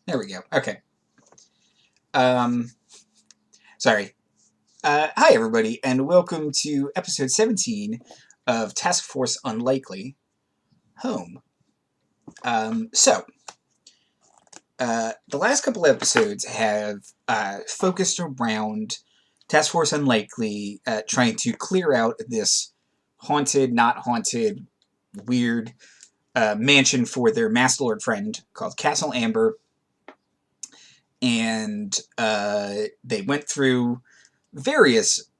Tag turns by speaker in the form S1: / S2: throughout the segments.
S1: There we go. Okay. Um, sorry. Hi, everybody, and welcome to episode 17 of Task Force Unlikely Home. So, the last couple episodes have focused around Task Force Unlikely trying to clear out this haunted, not haunted, weird mansion for their Master Lord friend called Castle Amber. And they went through various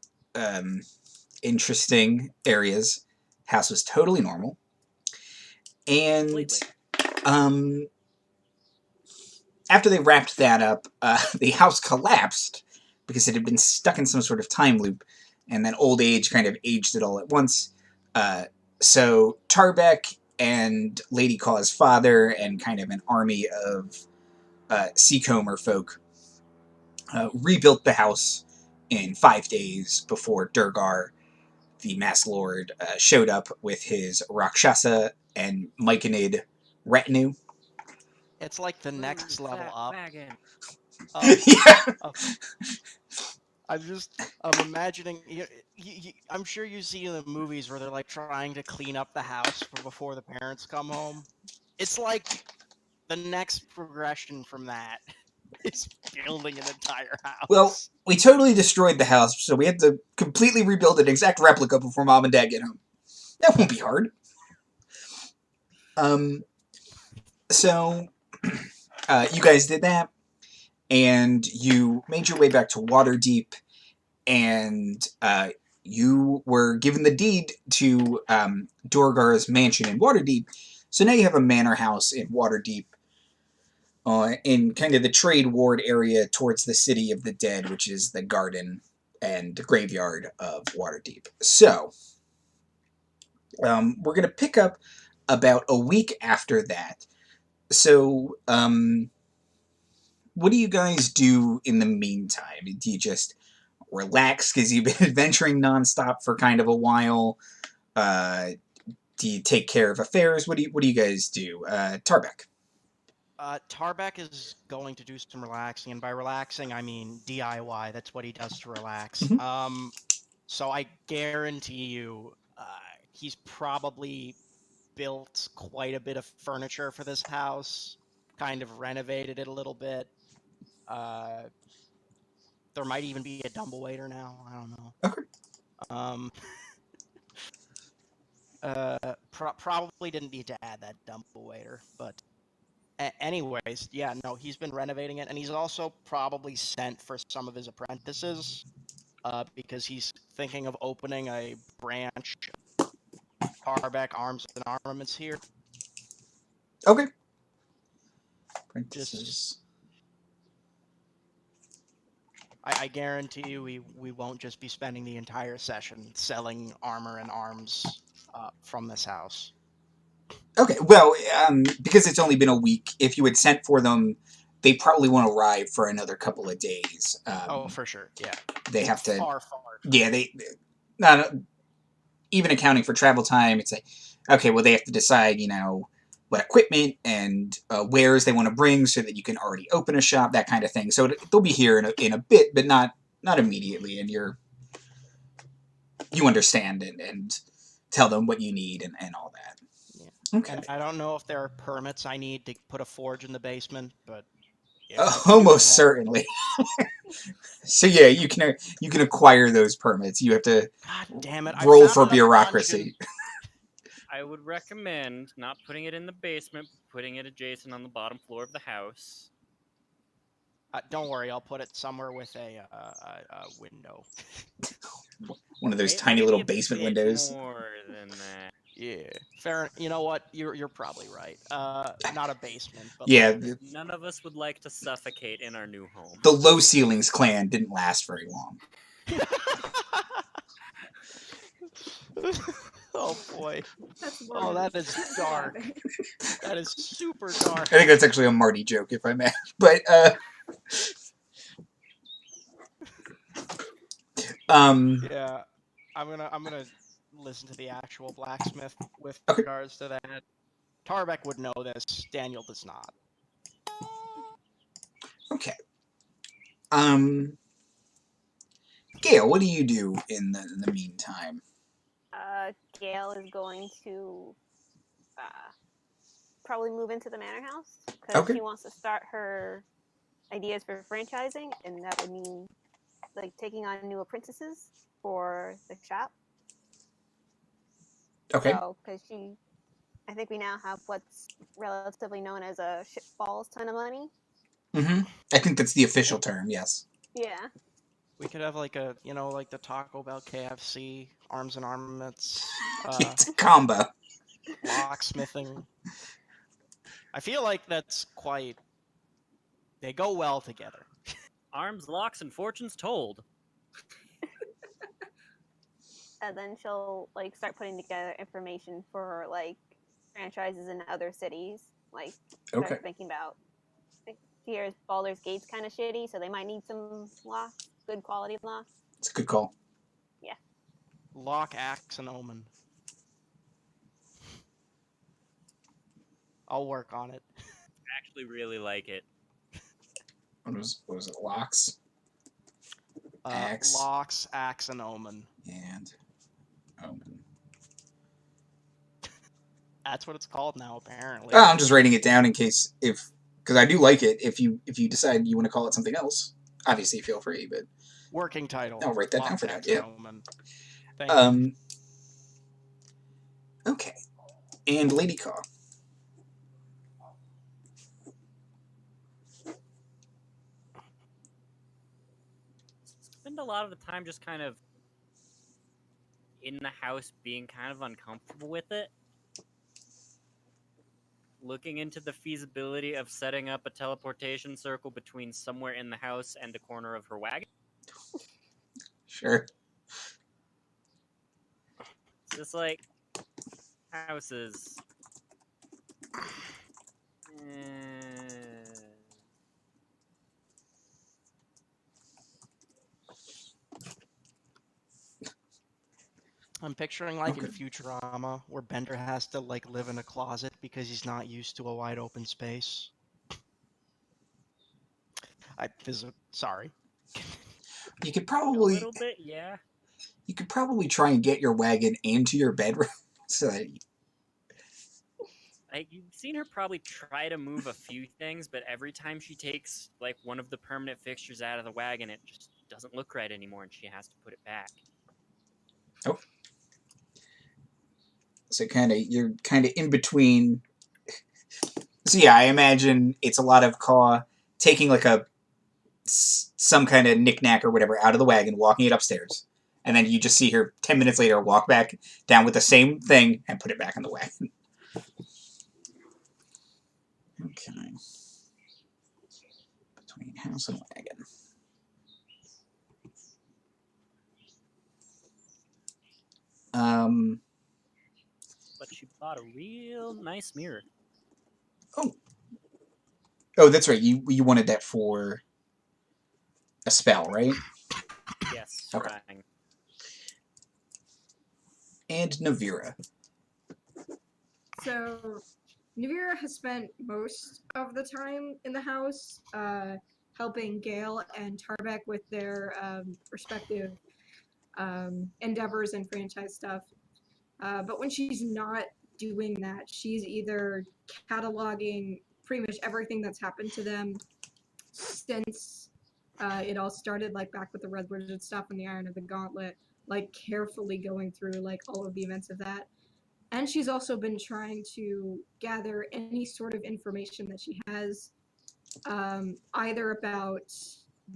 S1: interesting areas. House was totally normal. And after they wrapped that up, the house collapsed because it had been stuck in some sort of time loop, and then old age kind of aged it all at once. So Tarbek and Lady Kaw's father and kind of an army of Seacomer folk rebuilt the house in 5 days before Durgar, the Mass Lord, showed up with his Rakshasa and Myconid retinue.
S2: It's like the next level up.
S1: Yeah.
S2: I'm imagining. I'm sure you see in the movies where they're like trying to clean up the house before the parents come home. It's like the next progression from that is building an entire house.
S1: Well, we totally destroyed the house, so we had to completely rebuild an exact replica before Mom and Dad get home. That won't be hard. So you guys did that, and you made your way back to Waterdeep, and you were given the deed to Dorgar's mansion in Waterdeep. So now you have a manor house in Waterdeep, in kind of the trade ward area towards the City of the Dead, which is the garden and graveyard of Waterdeep. So we're going to pick up about a week after that. So what do you guys do in the meantime? Do you just relax because you've been adventuring nonstop for kind of a while? Do you take care of affairs? What do you guys do? Tarbek.
S2: Tarbek is going to do some relaxing, and by relaxing I mean DIY. That's what he does to relax.
S1: Mm-hmm.
S2: So I guarantee you, he's probably built quite a bit of furniture for this house, kind of renovated it a little bit. There might even be a dumblewaiter now. I don't know.
S1: Okay.
S2: Probably didn't need to add that dumblewaiter, but anyways, yeah, no, he's been renovating it, and he's also probably sent for some of his apprentices, because he's thinking of opening a branch Tarbek Arms and Armaments here.
S1: Okay. Apprentices.
S2: I guarantee you we won't just be spending the entire session selling armor and arms from this house.
S1: Okay, well, because it's only been a week, if you had sent for them, they probably won't arrive for another couple of days.
S2: Oh, for sure, yeah.
S1: They have to.
S2: Far.
S1: Yeah, they not even accounting for travel time. It's like, okay, well, they have to decide, what equipment and wares they want to bring so that you can already open a shop, that kind of thing. So they'll be here in a bit, but not immediately, and you understand and tell them what you need and all that.
S2: Yeah.
S1: Okay.
S2: And I don't know if there are permits I need to put a forge in the basement, but
S1: almost certainly. So yeah, you can acquire those permits. You have to
S2: God damn it,
S1: roll for bureaucracy.
S3: I would recommend not putting it in the basement, but putting it adjacent on the bottom floor of the house.
S2: Don't worry, I'll put it somewhere with a window.
S1: One of those tiny little basement windows.
S3: More than that.
S2: Yeah, fair. You know what? You're probably right. Not a basement, but
S1: yeah.
S3: None of us would like to suffocate in our new home.
S1: The Low Ceilings clan didn't last very long.
S2: Oh boy. Oh, that is dark. That is super dark.
S1: I think that's actually a Marty joke, if I may. But
S2: yeah, I'm gonna listen to the actual blacksmith with
S1: okay.
S2: regards to that. Tarbek would know this. Daniel does not.
S1: Okay. Gayle, what do you do in the meantime?
S4: Gayle is going to probably move into the manor house because
S1: Okay.
S4: she wants to start her ideas for franchising, and that would mean like taking on new apprentices for the shop.
S1: Okay.
S4: So, because I think we now have what's relatively known as a shitballs ton of money.
S1: Mm-hmm. I think that's the official term, yes.
S4: Yeah.
S2: We could have like a, like the Taco Bell, KFC, arms and armaments,
S1: It's a combo.
S2: locksmithing. I feel like that's quite. They go well together.
S3: Arms, locks, and fortunes told.
S4: And then she'll like start putting together information for like franchises in other cities. Like
S1: Okay.
S4: start thinking about here's Baldur's Gate's kind of shitty, so they might need some locks, good quality locks.
S1: It's a good call.
S4: Yeah.
S2: Lock, axe, and omen. I'll work on it.
S3: I actually really like it.
S1: What was it? Locks? Axe.
S2: Locks, axe, and omen.
S1: And omen.
S2: That's what it's called now, apparently.
S1: Oh, I'm just writing it down in case because I do like it. If you decide you want to call it something else, obviously feel free. But
S2: Working title.
S1: I'll write that down
S2: Locks,
S1: for that.
S2: axe,
S1: Yeah.
S2: and omen. Thank you.
S1: Okay. And Lady Kaw.
S3: Spend a lot of the time just kind of in the house being kind of uncomfortable with it. Looking into the feasibility of setting up a teleportation circle between somewhere in the house and a corner of her wagon.
S1: Sure.
S3: It's just like houses.
S2: I'm picturing like in
S1: Okay.
S2: Futurama where Bender has to like live in a closet because he's not used to a wide open space. Sorry.
S1: You could
S3: A
S1: probably
S3: little bit, yeah.
S1: you could probably try and get your wagon into your bedroom so that
S3: Like, you've seen her probably try to move a few things, but every time she takes like one of the permanent fixtures out of the wagon, it just doesn't look right anymore, and she has to put it back.
S1: Oh. So you're kind of in between. So yeah, I imagine it's a lot of Kaw taking like some kind of knickknack or whatever out of the wagon, walking it upstairs, and then you just see her 10 minutes later walk back down with the same thing and put it back in the wagon. Okay. Between house and wagon.
S3: But she bought a real nice mirror.
S1: Oh, that's right. You wanted that for a spell, right?
S3: Yes,
S1: Okay.
S3: trying.
S1: And Navira.
S5: So, Navira has spent most of the time in the house helping Gayle and Tarbek with their respective endeavors and franchise stuff. But when she's not doing that, she's either cataloging pretty much everything that's happened to them since it all started, like back with the Red Wizard stuff and the Iron of the Gauntlet, like carefully going through like all of the events of that. And she's also been trying to gather any sort of information that she has, either about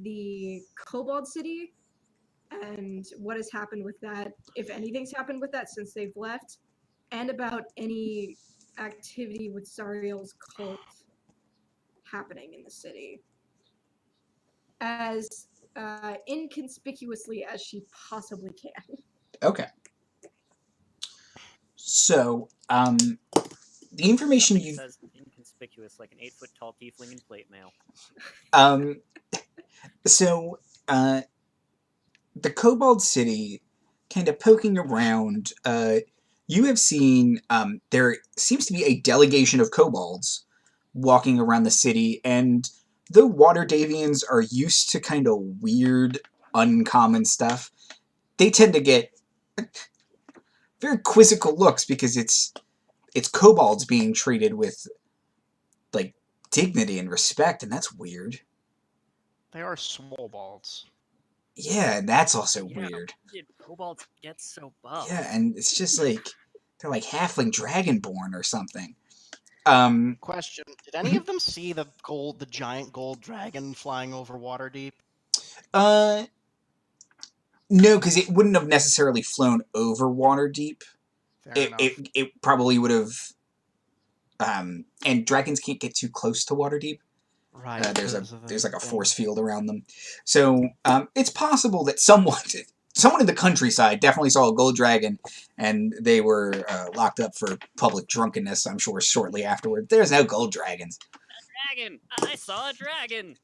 S5: the Cobalt City and what has happened with that, if anything's happened with that since they've left, and about any activity with Zariel's cult happening in the city. As inconspicuously as she possibly can.
S1: Okay. So, the information
S3: Nothing
S1: you
S3: says inconspicuous like an 8-foot tall tiefling in plate mail.
S1: So, the Cobalt City, kind of poking around, you have seen, there seems to be a delegation of kobolds walking around the city, and though water Davians are used to kind of weird, uncommon stuff, they tend to get very quizzical looks because it's kobolds being treated with, like, dignity and respect, and that's weird.
S2: They are swobalds.
S1: Yeah, and that's also
S3: Yeah,
S1: weird.
S3: Did kobolds get so buff?
S1: Yeah, and it's just like, they're like halfling dragonborn or something.
S2: Question: did any of them see the giant gold dragon flying over Waterdeep?
S1: No, because it wouldn't have necessarily flown over Waterdeep.
S2: Fair enough.
S1: It probably would have. And dragons can't get too close to Waterdeep.
S2: Right.
S1: There's like a force field around them, so it's possible that someone in the countryside definitely saw a gold dragon, and they were locked up for public drunkenness. I'm sure shortly afterward. There's no gold dragons.
S3: Dragon! I saw a dragon!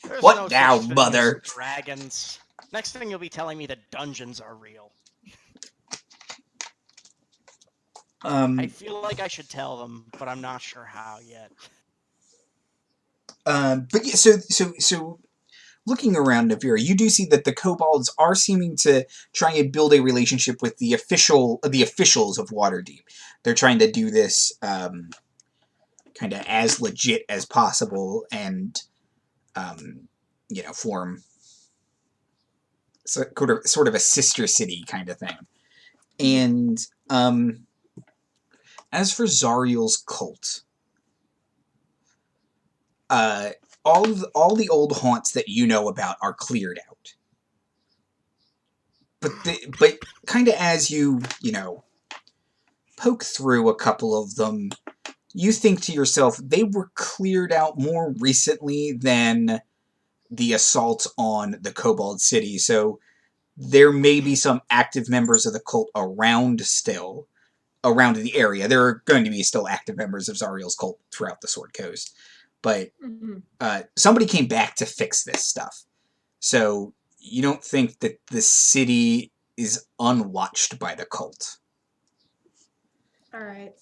S2: There's
S1: What
S2: no
S1: now,
S2: such thing
S1: mother?
S2: as dragons. Next thing you'll be telling me that dungeons are real. I feel like I should tell them, but I'm not sure how yet.
S1: But yeah, so looking around Navira, you do see that the kobolds are seeming to try and build a relationship with the officials of Waterdeep. They're trying to do this kind of as legit as possible, and form sort of a sister city kind of thing. And as for Zariel's cult, all the old haunts that you know about are cleared out. But kind of as you poke through a couple of them, you think to yourself, they were cleared out more recently than the assault on the Kobold City. So there may be some active members of the cult around the area. There are going to be still active members of Zariel's cult throughout the Sword Coast. But somebody came back to fix this stuff. So you don't think that the city is unwatched by the cult.
S5: Alright.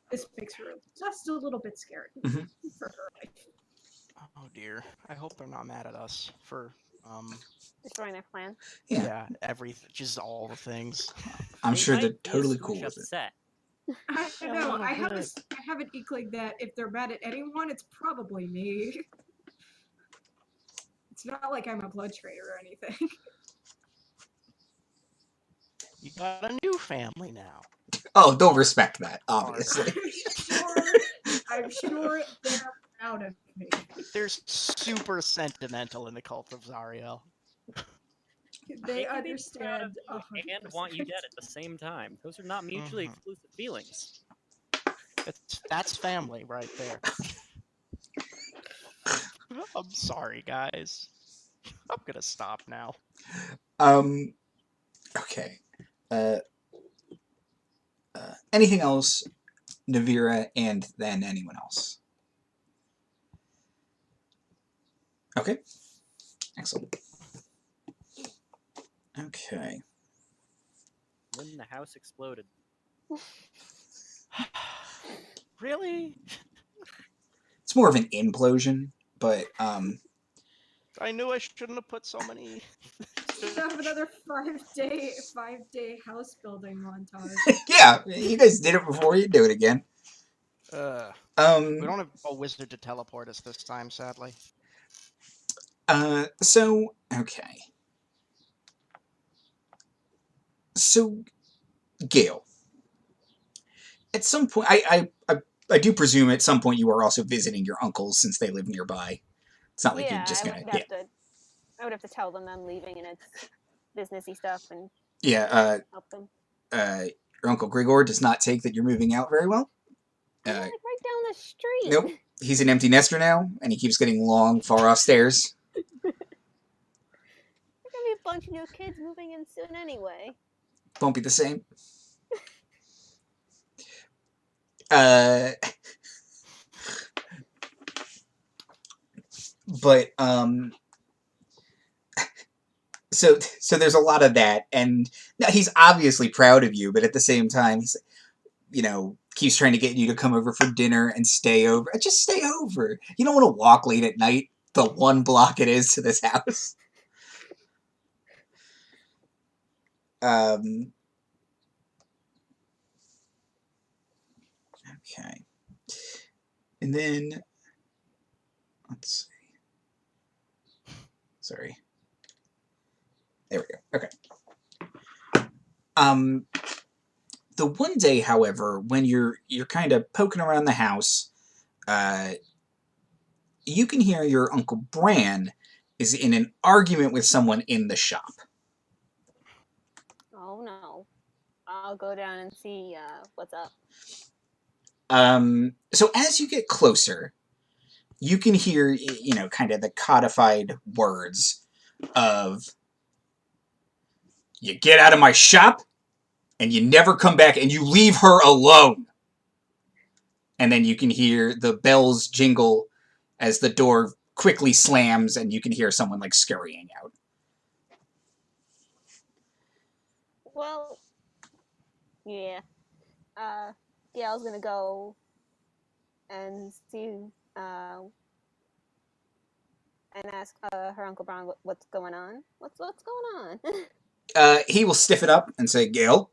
S5: This makes her just a little bit scared for her life.
S2: Oh dear. I hope they're not mad at us for
S4: Destroying their plan.
S2: yeah, just all the things.
S1: I'm
S3: They
S1: sure
S3: might
S1: they're
S3: be a
S1: totally
S3: smoosh
S1: cool with it.
S3: upset.
S5: I don't know.
S2: little
S5: I have
S2: bit.
S5: an inkling that if they're mad at anyone, it's probably me. It's not like I'm a blood traitor or anything.
S2: You got a new family now.
S1: Oh, they'll respect that, obviously.
S5: I'm sure they're proud of me.
S2: They're super sentimental in the cult of Zariel.
S5: They
S3: can be proud of
S5: understand
S3: you and want you dead at the same time. Those are not mutually exclusive feelings.
S2: That's family right there. I'm sorry, guys. I'm gonna stop now.
S1: Okay. Anything else, Navira, and then anyone else? Okay. Excellent. Okay.
S3: When the house exploded.
S2: Really?
S1: It's more of an implosion, but
S2: I knew I shouldn't have put so many.
S5: Have another 5-day house building montage.
S1: yeah, you guys did it before, you do it again.
S2: We don't have a wizard to teleport us this time, sadly.
S1: So okay. So, Gayle, at some point, I do presume at some point you are also visiting your uncles since they live nearby. It's not like you're just gonna.
S4: I would have to tell them I'm leaving and it's businessy stuff and help them.
S1: Your uncle Grigor does not take that you're moving out very well.
S4: Like right down the street.
S1: Nope. He's an empty nester now, and he keeps getting long, far off stairs.
S4: There's gonna be a bunch of new kids moving in soon anyway.
S1: Won't be the same. But so there's a lot of that, and now he's obviously proud of you, but at the same time, he's, keeps trying to get you to come over for dinner and stay over. Just stay over. You don't want to walk late at night, the 1 block it is to this house. Okay. And then, let's see. Sorry. There we go. Okay. The one day, however, when you're kind of poking around the house, you can hear your Uncle Bran is in an argument with someone in the shop.
S4: Oh no. I'll go down and see what's up.
S1: So as you get closer, you can hear, kind of the codified words of, "You get out of my shop, and you never come back, and you leave her alone." And then you can hear the bells jingle as the door quickly slams, and you can hear someone, like, scurrying out.
S4: Well, yeah. Gayle's gonna go and see, and ask her Uncle Brown what's going on. What's going on?
S1: He will stiff it up and say, "Gayle,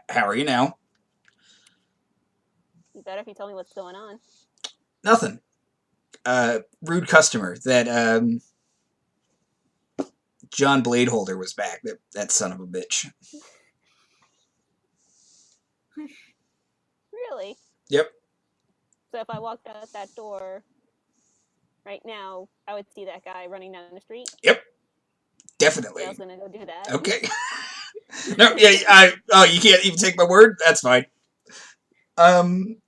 S1: how are you now?"
S4: You better if you tell me what's going on.
S1: "Nothing. Rude customer. That, John Bladeholder was back. That son of a bitch."
S4: Really?
S1: Yep.
S4: So if I walked out that door right now, I would see that guy running down the street?
S1: Yep. Definitely.
S4: Gayle's gonna go do that.
S1: Okay. No, yeah, you can't even take my word? That's fine. And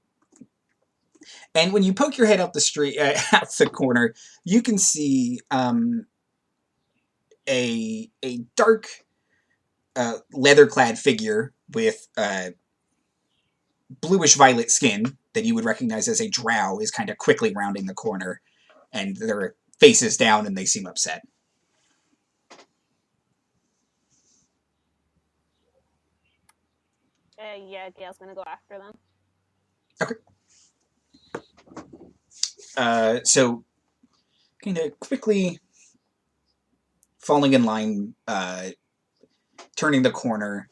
S1: when you poke your head out the street, out the corner, you can see a dark leather-clad figure with bluish-violet skin that you would recognize as a drow is kind of quickly rounding the corner, and their faces down and they seem upset.
S4: Yeah, Gayle's gonna go after them.
S1: Okay. So, kind of quickly falling in line, turning the corner,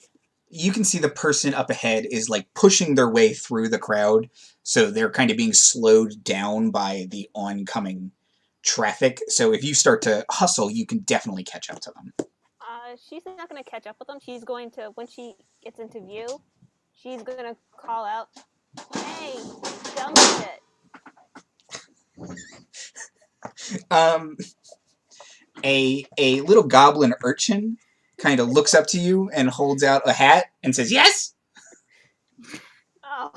S1: you can see the person up ahead is, like, pushing their way through the crowd, so they're kind of being slowed down by the oncoming traffic. So if you start to hustle, you can definitely catch up to them.
S4: She's not gonna catch up with them. She's going to, when she gets into view, she's gonna call out, "Hey, dumb shit."
S1: A little goblin urchin kind of looks up to you and holds out a hat and says, "Yes!"
S4: Oh.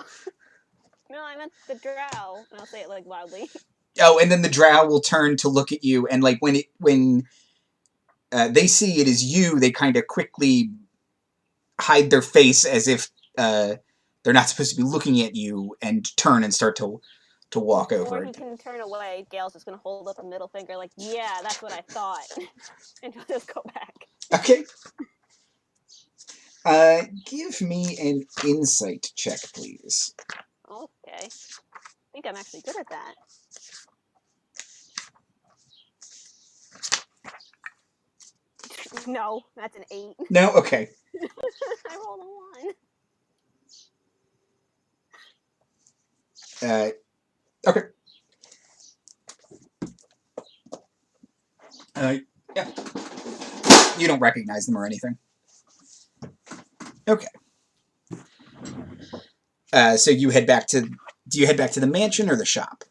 S4: No, I meant the drow. And I'll say it, like, loudly.
S1: Oh, and then the drow will turn to look at you, and, like, when they see it is you, they kind of quickly hide their face as if they're not supposed to be looking at you, and turn and start to walk over.
S4: Or he can turn away. Gayle's just gonna hold up a middle finger, like, "Yeah, that's what I thought," and he'll just go back.
S1: Okay. Give me an insight check, please.
S4: Okay. I think I'm actually good at that. No, that's an 8.
S1: No? Okay.
S4: I rolled a 1.
S1: Okay. Yeah. You don't recognize them or anything. Okay. So you head back to... Do you head back to the mansion or the shop?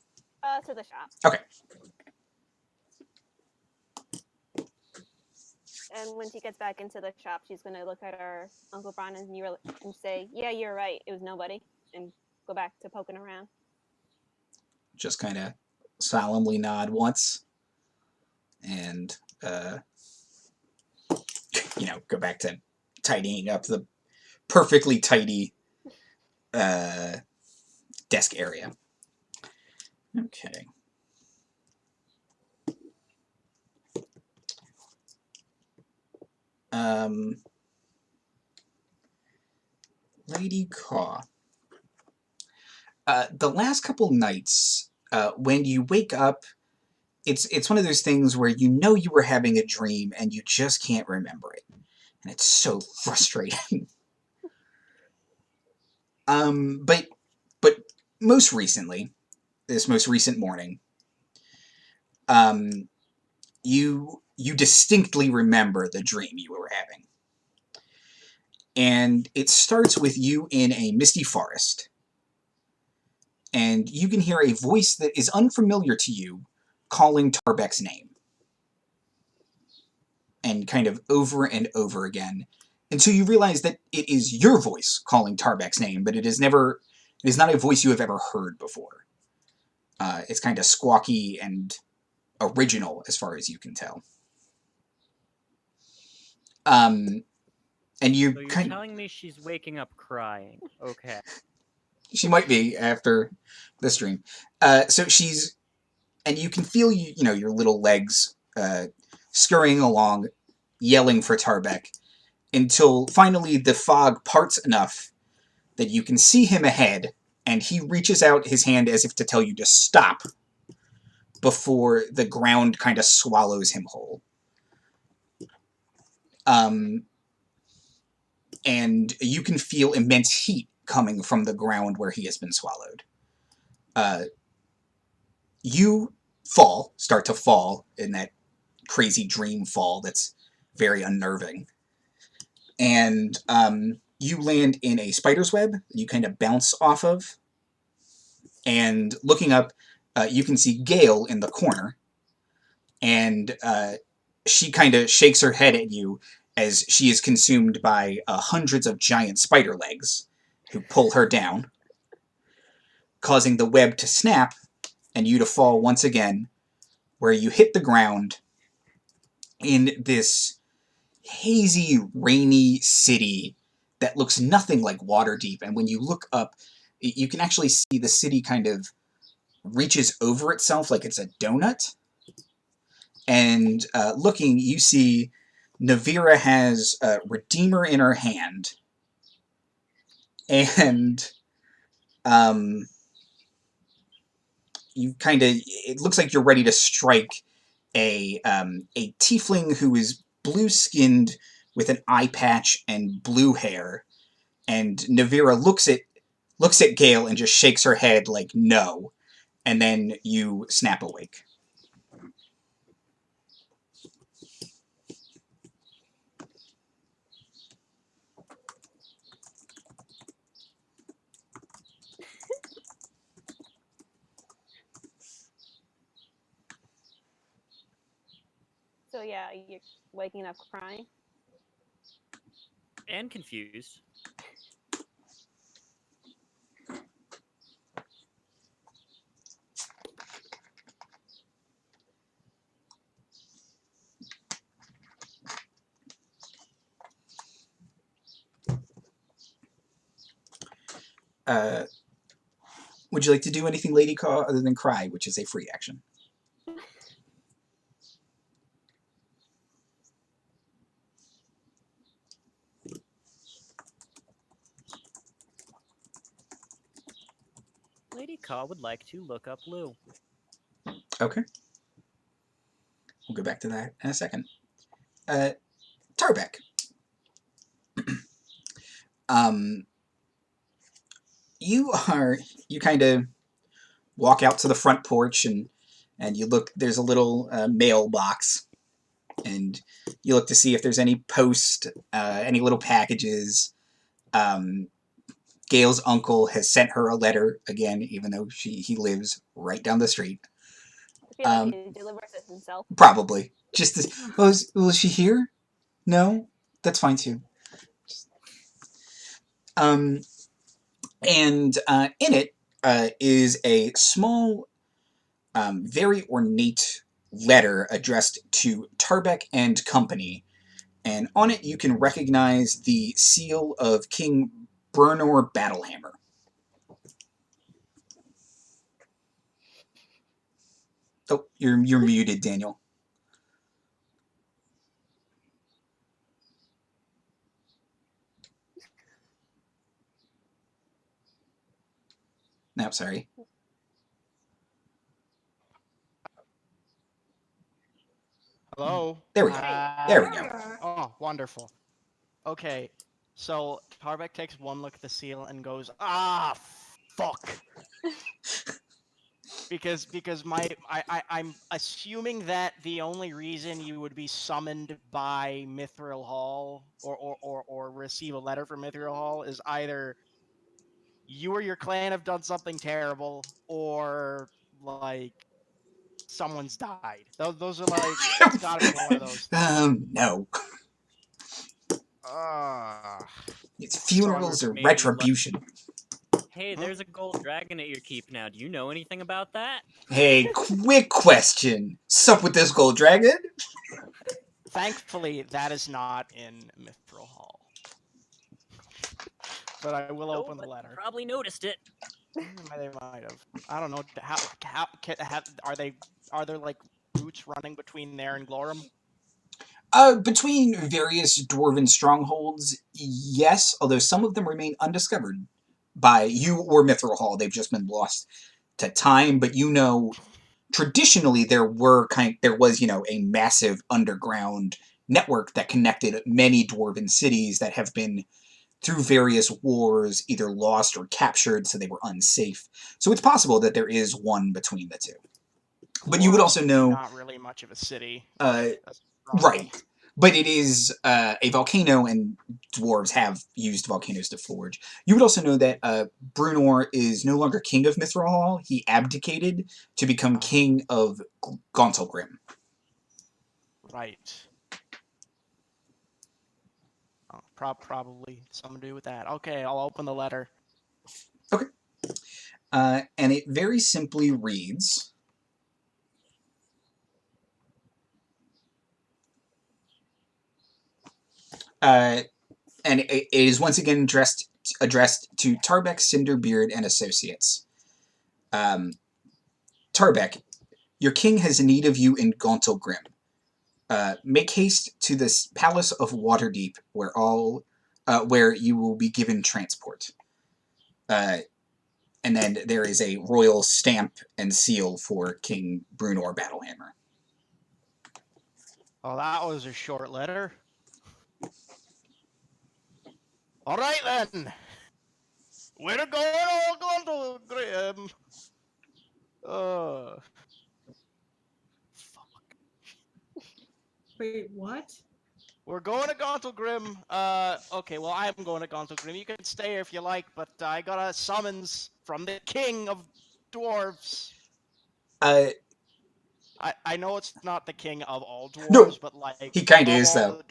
S4: To the shop.
S1: Okay.
S4: And when she gets back into the shop, she's gonna look at her Uncle Bron and say, "Yeah, you're right. It was nobody," and go back to poking around.
S1: Just kind of solemnly nod once. And, go back to tidying up the perfectly tidy desk area. Okay. Lady Kaw. The last couple nights, when you wake up, it's one of those things where you know you were having a dream and you just can't remember it, and it's so frustrating. But most recently, this most recent morning, you distinctly remember the dream you were having, and it starts with you in a misty forest, and you can hear a voice that is unfamiliar to you calling Tarbek's name, and kind of over and over again, until you realize that it is your voice calling Tarbek's name, but it is not a voice you have ever heard before. It's kind of squawky and original as far as you can tell. And you
S3: So you're
S1: kind
S3: telling me she's waking up crying. Okay.
S1: she might be after the stream. So she's, and you can feel your little legs scurrying along, yelling for Tarbek, until finally the fog parts enough that you can see him ahead, and he reaches out his hand as if to tell you to stop before the ground kind of swallows him whole. And you can feel immense heat coming from the ground where he has been swallowed. You start to fall in that crazy dream fall that's very unnerving. And you land in a spider's web you kind of bounce off of. And looking up, you can see Gayle in the corner. And she kind of shakes her head at you as she is consumed by hundreds of giant spider legs who pull her down, causing the web to snap and you to fall once again, where you hit the ground in this hazy, rainy city that looks nothing like Waterdeep. And when you look up, you can actually see the city kind of reaches over itself like it's a donut. And looking, you see Navira has Redeemer in her hand. And you kind of, it looks like you're ready to strike a tiefling who is blue-skinned with an eye patch and blue hair. And Navira looks at Gayle and just shakes her head like, no. And then you snap awake.
S4: So yeah, you're waking up crying.
S3: And confused.
S1: Would you like to do anything, Lady Kaw, other than cry, which is a free action?
S3: Lady Kaw would like to look up Lou.
S1: Okay. We'll go back to that in a second. Tarbek. You kind of walk out to the front porch and you look, there's a little mailbox, and you look to see if there's any post, any little packages. Gayle's uncle has sent her a letter again, even though he lives right down the street.
S4: I feel like he delivers it himself.
S1: Probably. Just as, was she here? No? That's fine too. And in it is a small, very ornate letter addressed to Tarbek and Company, and on it you can recognize the seal of King Bruenor Battlehammer. Oh, you're muted, Daniel. No, sorry.
S2: Hello?
S1: There we go. There we go.
S2: Oh, wonderful. Okay, so Tarbek takes one look at the seal and goes, "Ah, fuck." because I'm assuming that the only reason you would be summoned by Mithril Hall or receive a letter from Mithril Hall is either you or your clan have done something terrible, or like someone's died. Those are like, it's gotta be one of those things.
S1: No.
S2: Ah.
S1: It's funerals or
S3: Maybe
S1: retribution.
S3: Hey, there's a gold dragon at your keep now. Do you know anything about that?
S1: Hey, quick question. Sup with this gold dragon?
S2: Thankfully, that is not in Mithril Hall. But I will open the letter.
S3: Probably noticed it.
S2: They might have. I don't know. Are there like routes running between there and Glorham?
S1: Between various dwarven strongholds, yes, although some of them remain undiscovered by you or Mithril Hall. They've just been lost to time, but you know, traditionally there was, you know, a massive underground network that connected many dwarven cities that have been, through various wars, either lost or captured, so they were unsafe. So it's possible that there is one between the two. But you would also know...
S2: Not really much of a city.
S1: Right. But it is a volcano, and dwarves have used volcanoes to forge. You would also know that Bruenor is no longer king of Mithril Hall. He abdicated to become king of Gauntlgrim.
S2: Right. Oh, probably something to do with that. Okay, I'll open the letter.
S1: Okay. And it very simply reads... and it is once again addressed to Tarbek, Cinderbeard, and Associates. Tarbek, your king has need of you in Gauntlgrim. Make haste to this Palace of Waterdeep, where you will be given transport. And then there is a royal stamp and seal for King Bruenor Battlehammer.
S2: Oh, that was a short letter. All right then. We're going to Gauntlgrim. Fuck.
S5: Wait, what?
S2: We're going to Gauntlgrim. Okay, well, I'm going to Gauntlgrim. You can stay here if you like, but I got a summons from the king of dwarves. I know it's not the king of all dwarves,
S1: no,
S2: but like...
S1: he kind of is, though.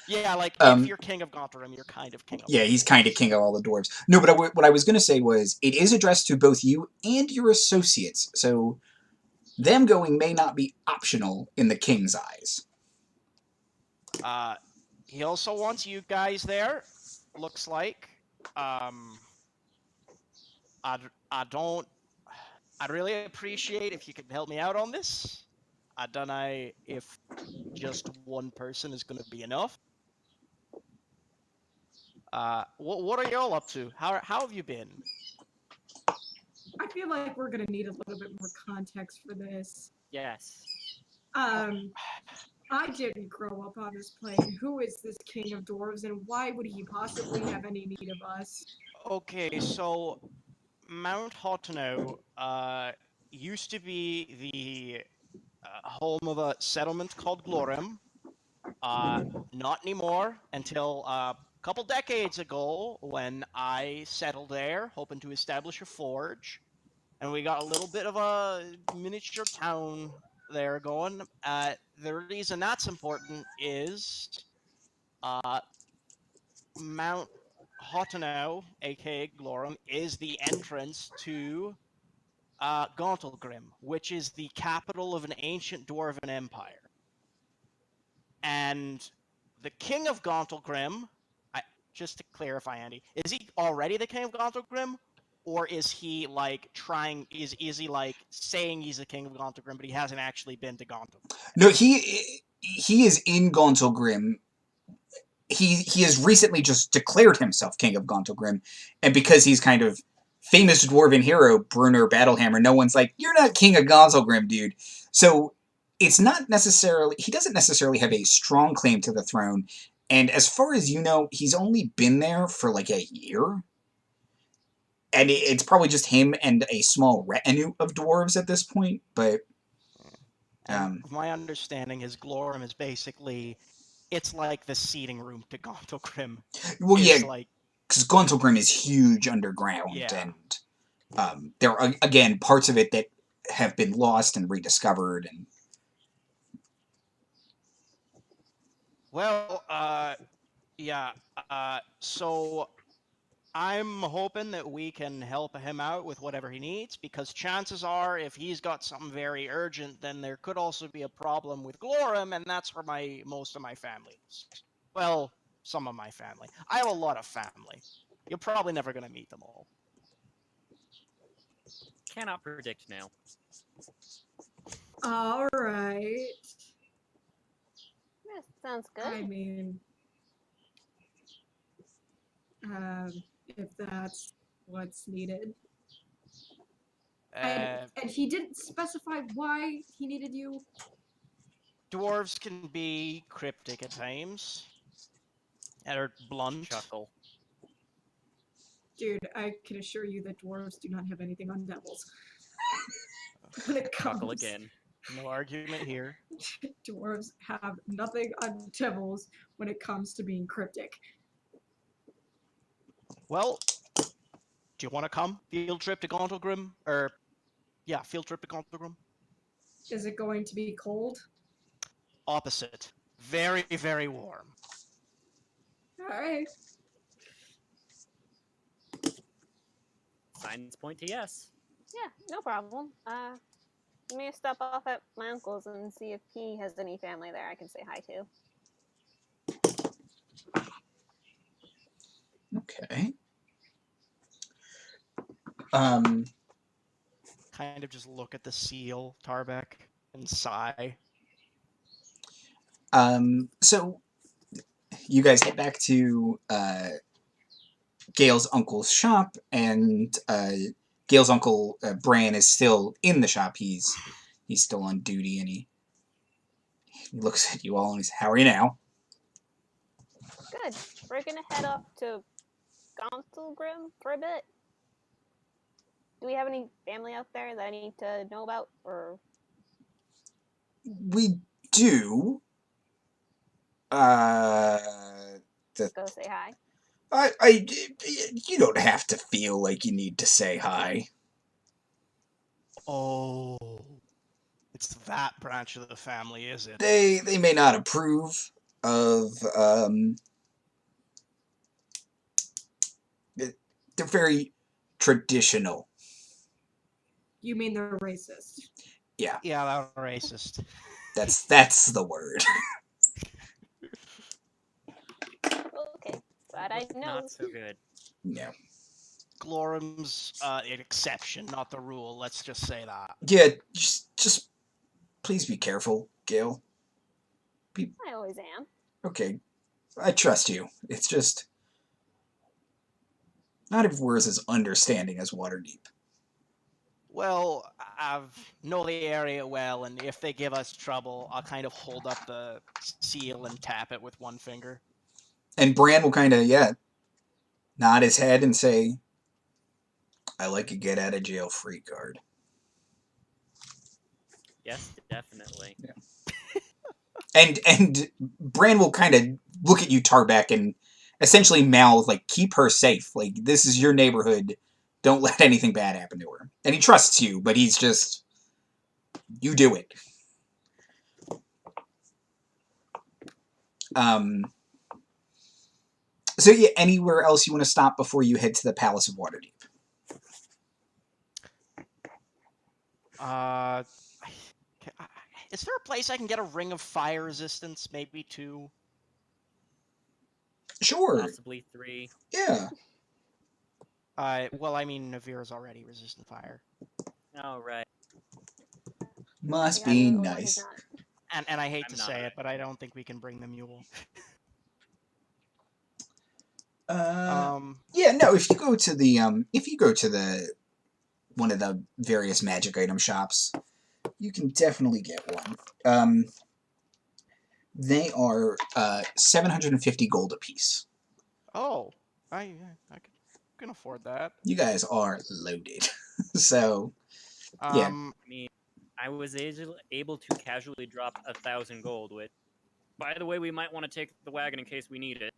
S2: Yeah, like, if you're king of Gauntlgrim, you're kind of king of
S1: Yeah, he's kind of king of all the dwarves. No, but what I was going to say was, it is addressed to both you and your associates, so them going may not be optional in the king's eyes.
S2: He also wants you guys there, looks like. I'd really appreciate if you could help me out on this. I don't know if just one person is going to be enough. What are y'all up to? How have you been?
S5: I feel like we're gonna need a little bit more context for this.
S3: Yes.
S5: I didn't grow up on this plane. Who is this king of dwarves, and why would he possibly have any need of us?
S2: Okay, so Mount Hoteno used to be the home of a settlement called Glorham. Not anymore until a couple decades ago when I settled there, hoping to establish a forge. And we got a little bit of a miniature town there going. The reason that's important is Mount Hoteno, aka Glorham, is the entrance to Gauntlgrim, which is the capital of an ancient dwarven empire. And the king of Gauntlgrim, just to clarify, Andy, is he already the king of Gauntlgrim? Or is he like is he like saying he's the king of Gauntlgrim, but he hasn't actually been to Gauntlgrim?
S1: No, he is in Gauntlgrim. He has recently just declared himself king of Gauntlgrim, and because he's kind of famous dwarven hero, Bruenor Battlehammer, no one's like, you're not King of Gonzelgrim, dude. So it's not necessarily, he doesn't necessarily have a strong claim to the throne. And as far as you know, he's only been there for like a year. And it's probably just him and a small retinue of dwarves at this point, but...
S2: And my understanding is Glorum is basically, it's like the seating room to Gauntlgrim.
S1: Well, yeah,
S2: like,
S1: because Gauntlgrim is huge underground,
S2: Yeah.
S1: and there are, again, parts of it that have been lost and rediscovered, and...
S2: Well, yeah, so I'm hoping that we can help him out with whatever he needs, because chances are, if he's got something very urgent, then there could also be a problem with Glorum, and that's where most of my family is. Well, some of my family. I have a lot of family. You're probably never going to meet them all.
S3: Cannot predict now.
S5: All right.
S4: Yeah, sounds good.
S5: I mean, if that's what's needed. And he didn't specify why he needed you.
S2: Dwarves can be cryptic at times. Or blunt.
S3: Chuckle.
S5: Dude, I can assure you that dwarves do not have anything on devils. When it comes,
S3: Chuckle again.
S2: No argument here.
S5: Dwarves have nothing on devils when it comes to being cryptic.
S2: Well, do you want to come? Field trip to Gauntlgrim? Field trip to Gauntlgrim?
S5: Is it going to be cold?
S2: Opposite. Very, very warm.
S5: Alright.
S3: Signs point to yes.
S4: Yeah, no problem. Let me stop off at my uncle's and see if he has any family there I can say hi to.
S1: Okay.
S2: Kind of just look at the seal, Tarbek, and sigh.
S1: So you guys head back to Gayle's uncle's shop, and Gayle's uncle Bran is still in the shop. He's still on duty, and he looks at you all and he's, "How are you now?"
S4: Good. We're gonna head off to Gauntlgrim for a bit. Do we have any family out there that I need to know about, or?
S1: We do.
S4: Go say hi.
S1: You don't have to feel like you need to say hi.
S2: Oh, it's that branch of the family, is it?
S1: They may not approve of, they're very traditional.
S5: You mean they're racist?
S1: Yeah.
S2: Yeah, that was racist.
S1: That's the word.
S4: Okay, glad I know.
S3: Not so good.
S1: No.
S2: Glorum's an exception, not the rule. Let's just say that.
S1: Yeah, just please be careful, Gayle.
S4: I always am.
S1: Okay, I trust you. It's just not everywhere's as understanding as Waterdeep.
S2: Well, I know the area well, and if they give us trouble, I'll kind of hold up the seal and tap it with one finger.
S1: And Bran will kind of, nod his head and say, "I like a get out of jail free card."
S3: Yes, definitely.
S1: Yeah. And Bran will kind of look at you, Tarbek, and essentially mouth, like, "Keep her safe. Like, this is your neighborhood. Don't let anything bad happen to her." And he trusts you, but he's just, you do it. So yeah, anywhere else you want to stop before you head to the Palace of Waterdeep?
S2: Is there a place I can get a ring of fire resistance? Maybe 2?
S1: Sure.
S3: Possibly 3.
S1: Yeah.
S2: Well, I mean, Navira's already resistant fire.
S3: Oh, right.
S1: Must
S4: Yeah,
S1: be
S4: no, he's
S1: nice.
S4: not.
S2: And I hate
S3: I'm
S2: to
S3: not
S2: say
S3: right.
S2: it, but I don't think we can bring the mule.
S1: Yeah, no. If you go to the one of the various magic item shops, you can definitely get one. They are 750 gold apiece.
S2: Oh, I can afford that.
S1: You guys are loaded, so yeah.
S3: I mean, I was able to casually drop 1,000 gold, which, by the way, we might want to take the wagon in case we need it.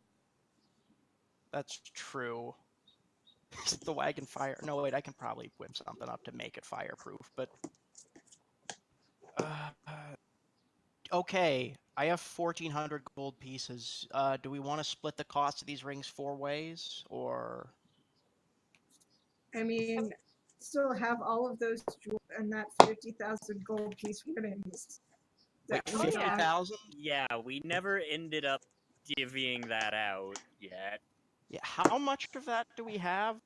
S2: That's true. The wagon fire. No, wait, I can probably whip something up to make it fireproof, but. Okay, I have 1,400 gold pieces. Do we want to split the cost of these rings 4 ways, or?
S5: I mean, still have all of those jewels and that 50,000 gold piece winnings.
S2: Wait,
S5: that we got.
S2: 50,000?
S3: Yeah, we never ended up divvying that out yet.
S2: Yeah, how much of that do we have?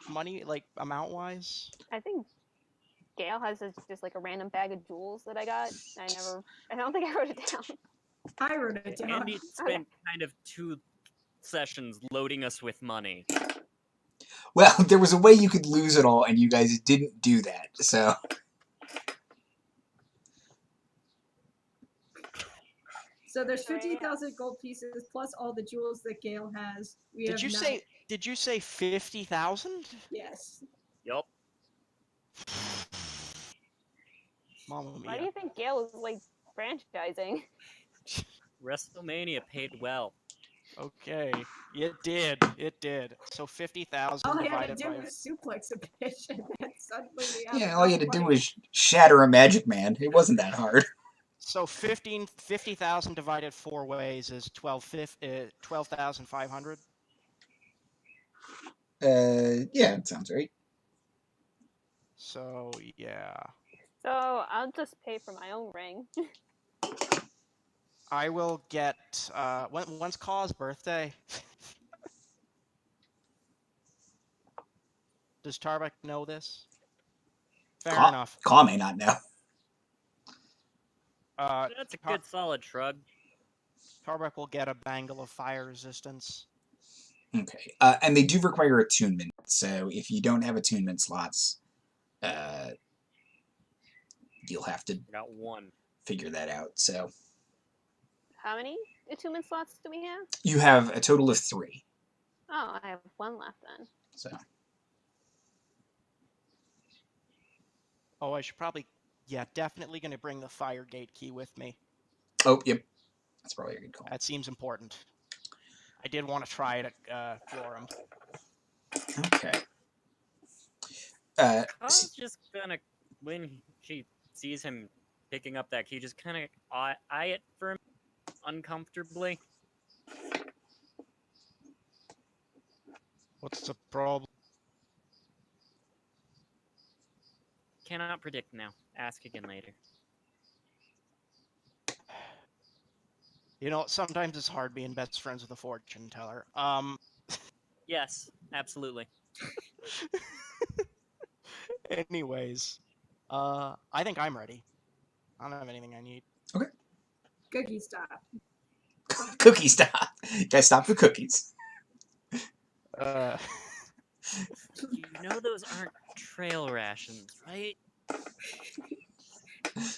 S2: Money, like, amount-wise?
S4: I think Gayle has just like a random bag of jewels that I got. I don't think I wrote it down.
S5: I wrote it down.
S3: Andy spent kind of 2 sessions loading us with money.
S1: Well, there was a way you could lose it all, and you guys didn't do that. So
S5: So there's 50,000 gold pieces plus all the jewels that Gayle has.
S2: Did you say 50,000?
S5: Yes.
S3: Yup.
S2: Mamma
S4: Why do
S2: mia.
S4: you think Gayle was like franchising?
S3: WrestleMania paid well.
S2: Okay, it did. It did. So 50,000
S5: All I had to
S2: divided
S5: do
S2: by.
S5: was suplex a bitch, and then suddenly we have
S1: yeah, all you had to
S5: enough
S1: do
S5: money.
S1: was shatter a magic man. It wasn't that hard.
S2: So 50,000 divided 4 ways is 12,500.
S1: Yeah, it sounds right.
S2: So yeah,
S4: So I'll just pay for my own ring.
S2: I will get. When's Kaw's birthday? Does Tarbek know this? Fair enough.
S1: Kaw may not know.
S3: That's a good solid shrug.
S2: Tarbek will get a bangle of fire resistance.
S1: Okay, and they do require attunement. So if you don't have attunement slots, you'll have to
S3: Got 1.
S1: figure that out. So
S4: How many attunement slots do we have?
S1: you have a total of 3.
S4: Oh, I have 1 left then.
S1: So
S2: Oh, I should probably. Yeah, definitely going to bring the fire gate key with me.
S1: oh, yep, that's probably a good call.
S2: That seems important. I did want to try it at Florum.
S1: Okay.
S3: Kaw's just gonna, when she sees him picking up that key, just kind of eye it for him uncomfortably.
S2: What's the problem?
S3: Cannot predict now. Ask again later.
S2: You know, sometimes it's hard being best friends with a fortune teller.
S3: Yes, absolutely.
S2: Anyways, I think I'm ready. I don't have anything I need.
S5: Cookie stop.
S1: Cookie stop. Guys, stop for cookies.
S2: Uh,
S3: You know those aren't trail rations, right?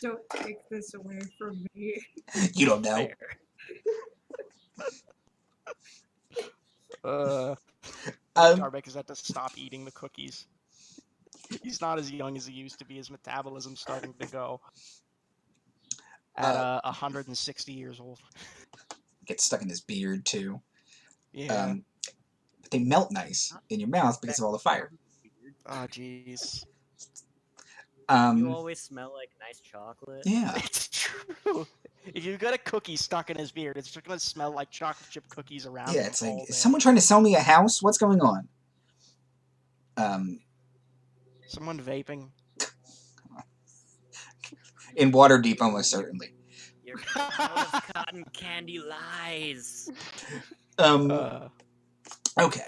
S5: Don't take this away from me.
S1: You don't know.
S3: Fair.
S2: Tarbek is at to stop eating the cookies. He's not as young as he used to be. His metabolism's starting to go. At 160 years old.
S1: Gets stuck in his beard too.
S2: Yeah.
S1: But they melt nice in your mouth because of all the fire.
S2: Oh, jeez.
S3: You always smell like nice chocolate.
S1: Yeah.
S2: It's true. If you've got a cookie stuck in his beard, it's just gonna smell like chocolate chip cookies around.
S1: Yeah,
S2: him
S1: it's like,
S2: all
S1: is
S2: day.
S1: someone trying to sell me a house? What's going on?
S2: Someone vaping.
S1: In Waterdeep, almost certainly.
S3: Your cotton candy lies.
S1: Okay.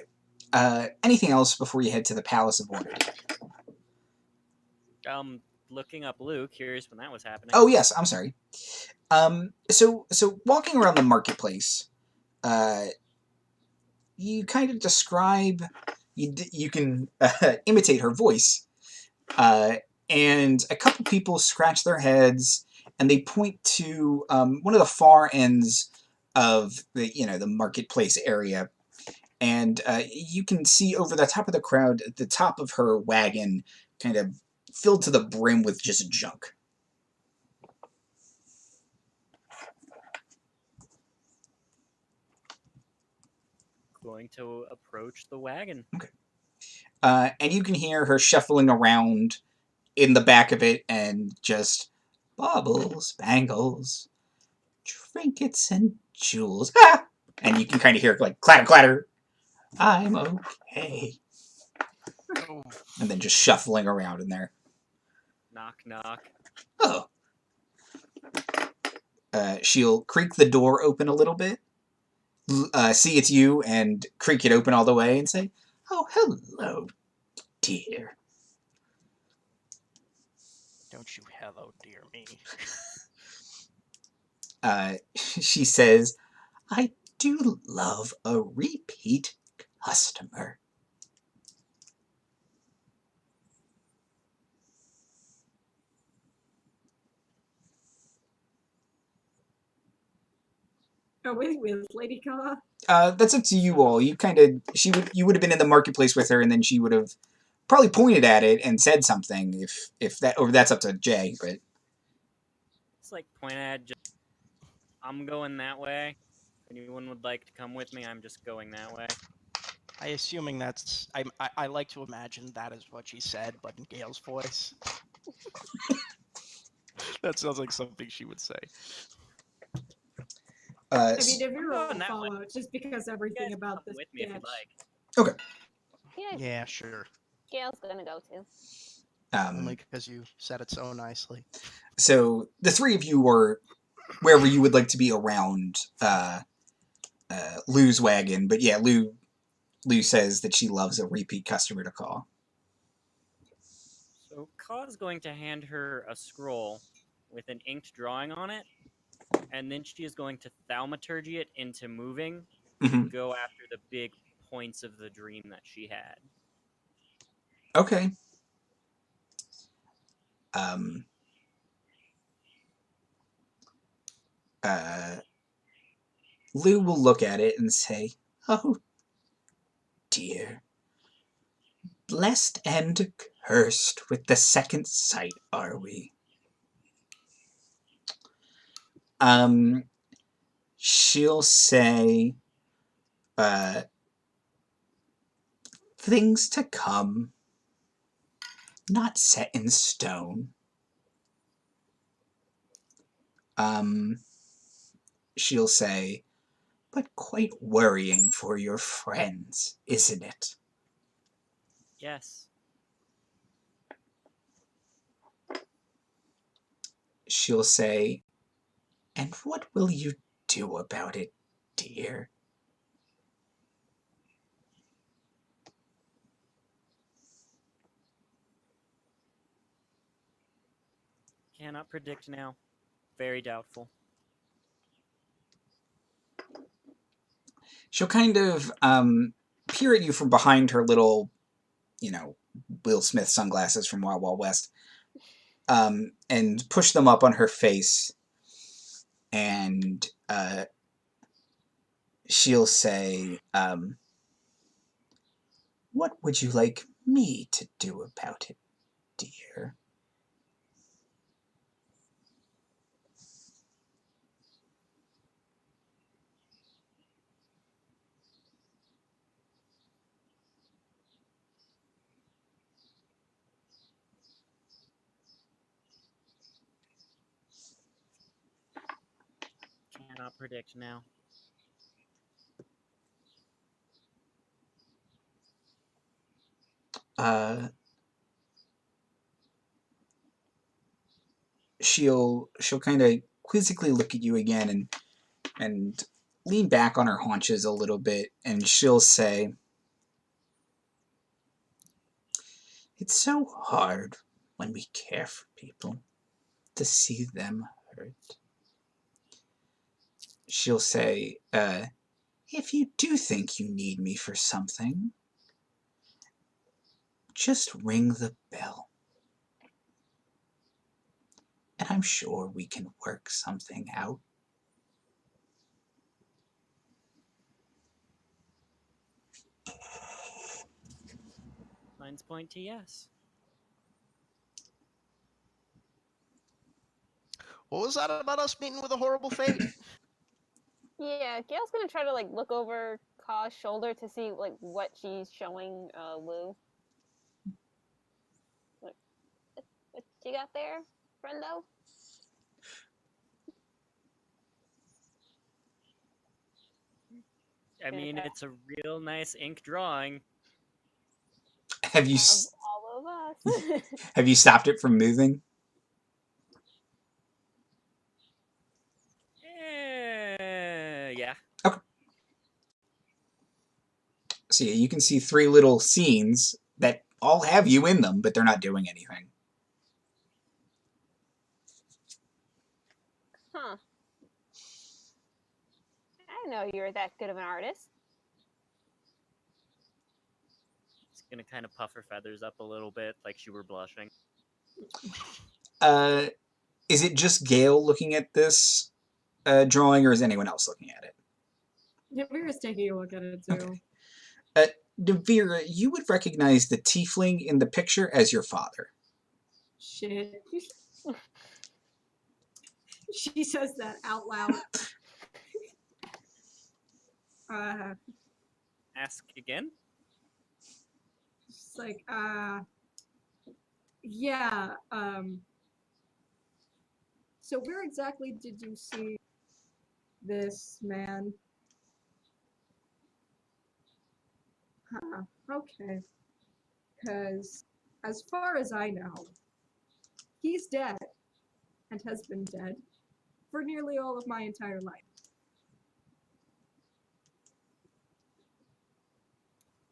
S1: Anything else before you head to the Palace of Waterdeep?
S3: Looking up Luke, curious when that was happening.
S1: Oh, yes, I'm sorry. So walking around the marketplace, you kind of describe, you can imitate her voice, and a couple people scratch their heads, and they point to one of the far ends of the marketplace area, and you can see over the top of the crowd, the top of her wagon, kind of filled to the brim with just junk.
S3: Going to approach the wagon.
S1: Okay. And you can hear her shuffling around in the back of it, and just baubles, bangles, trinkets, and jewels. Ah! And you can kind of hear like clatter, clatter. I'm okay.
S2: Oh,
S1: And then just shuffling around in there.
S3: Knock, knock.
S1: Oh. She'll creak the door open a little bit, see it's you, and creak it open all the way and say, "Oh, hello, dear."
S2: don't you hello, dear me.
S1: She says, "I do love a repeat customer."
S5: Oh, with Lady Kaw?
S1: That's up to you all. You would have been in the marketplace with her, and then she would have probably pointed at it and said something if that, or that's up to Jay. But
S3: It's like point at just. I'm going that way. If anyone would like to come with me, I'm just going that way.
S2: I assuming that's I like to imagine that is what she said, but in Gale's voice. That sounds like something she would say.
S5: I mean, if you're
S3: going
S5: all
S3: that way.
S5: follow, just because
S3: You
S5: everything
S3: guys
S5: about
S3: come
S5: this
S3: with me if you'd
S5: sketch.
S3: like.
S4: Yeah,
S2: Yeah, sure.
S4: Gale's gonna go too.
S2: Only because you said it so nicely.
S1: So the three of you are wherever you would like to be around Lou's wagon. But yeah, Lou says that she loves a repeat customer to call.
S3: So Kaw's going to hand her a scroll with an inked drawing on it, and then she is going to thaumaturgy it into moving to
S1: Mhm.
S3: go after the big points of the dream that she had.
S1: Okay. Lou will look at it and say, "Oh, dear. Blessed and cursed with the second sight are we." She'll say, "Things to come, not set in stone." She'll say, "But quite worrying for your friends, isn't it?"
S3: Yes.
S1: She'll say, "And what will you do about it, dear?"
S3: Cannot predict now. Very doubtful.
S1: She'll kind of peer at you from behind her little, Will Smith sunglasses from Wild Wild West, and push them up on her face, and she'll say, "What would you like me to do about it, dear?"
S3: Cannot predict now.
S1: She'll kind of quizzically look at you again, and lean back on her haunches a little bit, and she'll say, "It's so hard when we care for people to see them hurt." She'll say, If you do think you need me for something, just ring the bell. And I'm sure we can work something out.
S3: Signs point to yes.
S2: What was that about us meeting with a horrible fate?
S4: Yeah, Gayle's gonna try to like look over Kaw's shoulder to see like what she's showing Lou. Like, what you got there, friendo?
S3: I mean, it's a real nice ink drawing.
S1: Have you
S4: Of all of us.
S1: have you stopped it from moving?
S3: Yeah.
S1: Okay. So yeah, you can see 3 little scenes that all have you in them, but they're not doing anything.
S4: Huh. I didn't know you were that good of an artist.
S3: It's gonna kind of puff her feathers up a little bit, like she were blushing.
S1: Is it just Gayle looking at this drawing, or is anyone else looking at it?
S5: Navira's taking a look at it too.
S1: Okay. Navira, you would recognize the tiefling in the picture as your father.
S5: Shit. She says that out loud.
S3: Ask again?
S5: It's like, yeah, so where exactly did you see this man? Huh, okay. Because, as far as I know, he's dead, and has been dead, for nearly all of my entire life.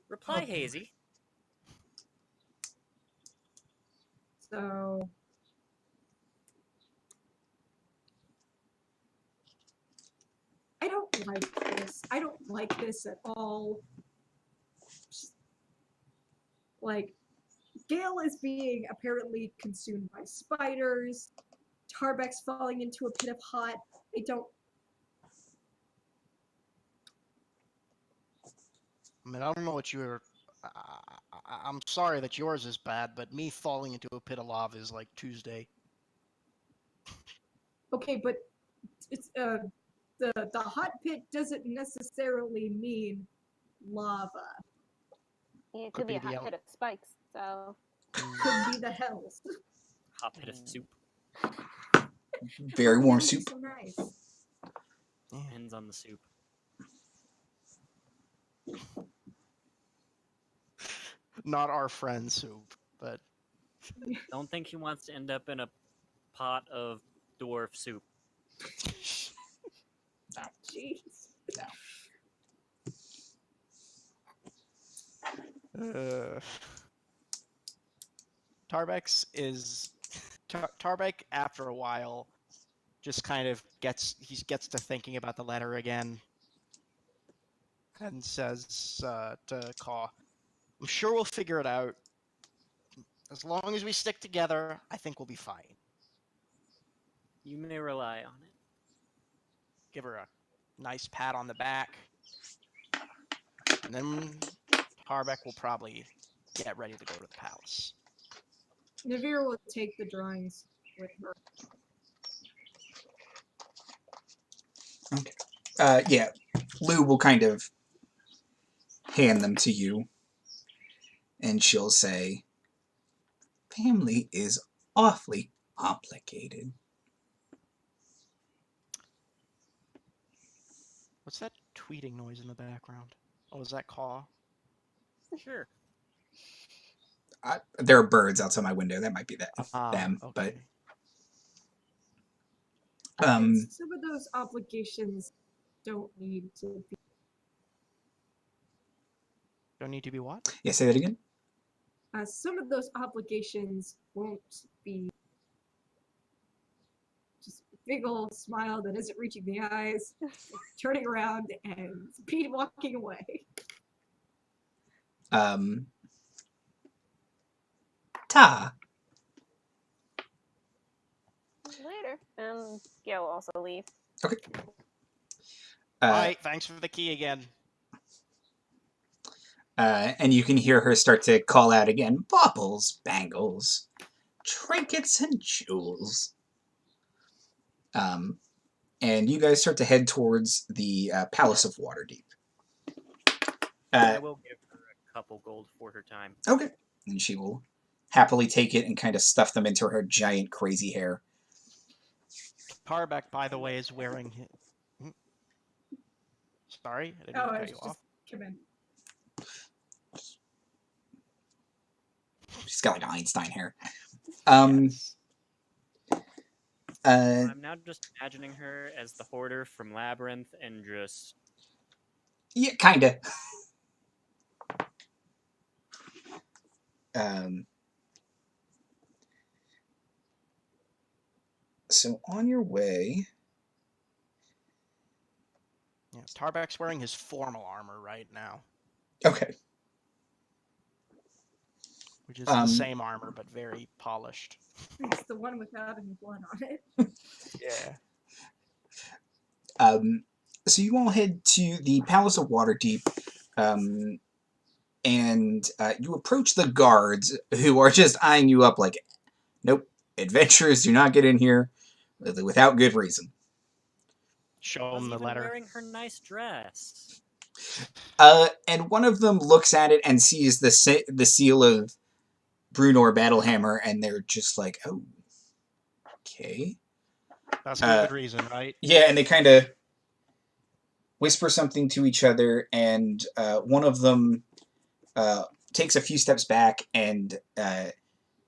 S3: Reply,
S1: Okay.
S3: Hazy.
S5: So, I don't like this. I don't like this at all. Like, Gayle is being apparently consumed by spiders. Tarbek's falling into a pit of hot. I don't.
S2: I mean, I don't know what you're. I'm sorry that yours is bad, but me falling into a pit of lava is like Tuesday.
S5: Okay, but it's the hot pit doesn't necessarily mean lava.
S4: Yeah, it
S2: Could
S4: could be
S2: be
S4: a hot
S2: the
S4: pit of spikes. So
S5: Could be the hells.
S3: Hot pit of soup.
S1: Very warm
S5: Hells are
S1: soup.
S5: So nice.
S3: Depends on the soup.
S2: Not our friend soup, but
S3: Don't think he wants to end up in a pot of dwarf soup.
S5: Jeez.
S2: Tarbek after a while just kind of gets to thinking about the letter again and says to Kaw, "I'm sure we'll figure it out. As long as we stick together, I think we'll be fine."
S3: You may rely on it.
S2: Give her a nice pat on the back, and then Tarbek will probably get ready to go to the palace.
S5: Navira will take the drawings with her.
S1: Okay. Yeah, Lou will kind of hand them to you, and she'll say, "Family is awfully complicated."
S2: What's that tweeting noise in the background? Oh, is that Kaw?
S3: Sure.
S1: There are birds outside my window. That might be them,
S2: Okay.
S1: but
S5: Some of those obligations don't need to be.
S2: Don't need to be what?
S1: yeah, say that again.
S5: Some of those obligations won't be just big old smile that isn't reaching the eyes, turning around and speed walking away.
S1: Ta.
S4: Later. Gail will also leave.
S1: Okay.
S2: All right, thanks for the key again.
S1: And you can hear her start to call out again, baubles, bangles, trinkets, and jewels. And you guys start to head towards the Palace of Waterdeep.
S3: I will give her a couple gold for her time.
S1: Okay. And she will happily take it and kind of stuff them into her giant crazy hair.
S2: Tarbek, by the way, is wearing... Sorry, I didn't mean to cut you off.
S5: Come in.
S1: She's got like Einstein hair.
S2: Yes.
S3: I'm now just imagining her as the hoarder from Labyrinth and just...
S1: Yeah, kinda. So on your way...
S2: Yeah, Tarbek's wearing his formal armor right now,
S1: Okay.
S2: which is the same armor but very polished.
S5: It's the one without any blood on it.
S2: Yeah.
S1: So you all head to the Palace of Waterdeep, and you approach the guards, who are just eyeing you up like, nope, adventurers do not get in here without good reason.
S2: Show him the letter.
S3: Wearing her nice dress.
S1: And one of them looks at it and sees the seal of Bruenor Battlehammer, and they're just like, oh, okay.
S2: That's a good reason, right?
S1: Yeah, and they kind of whisper something to each other, and one of them takes a few steps back and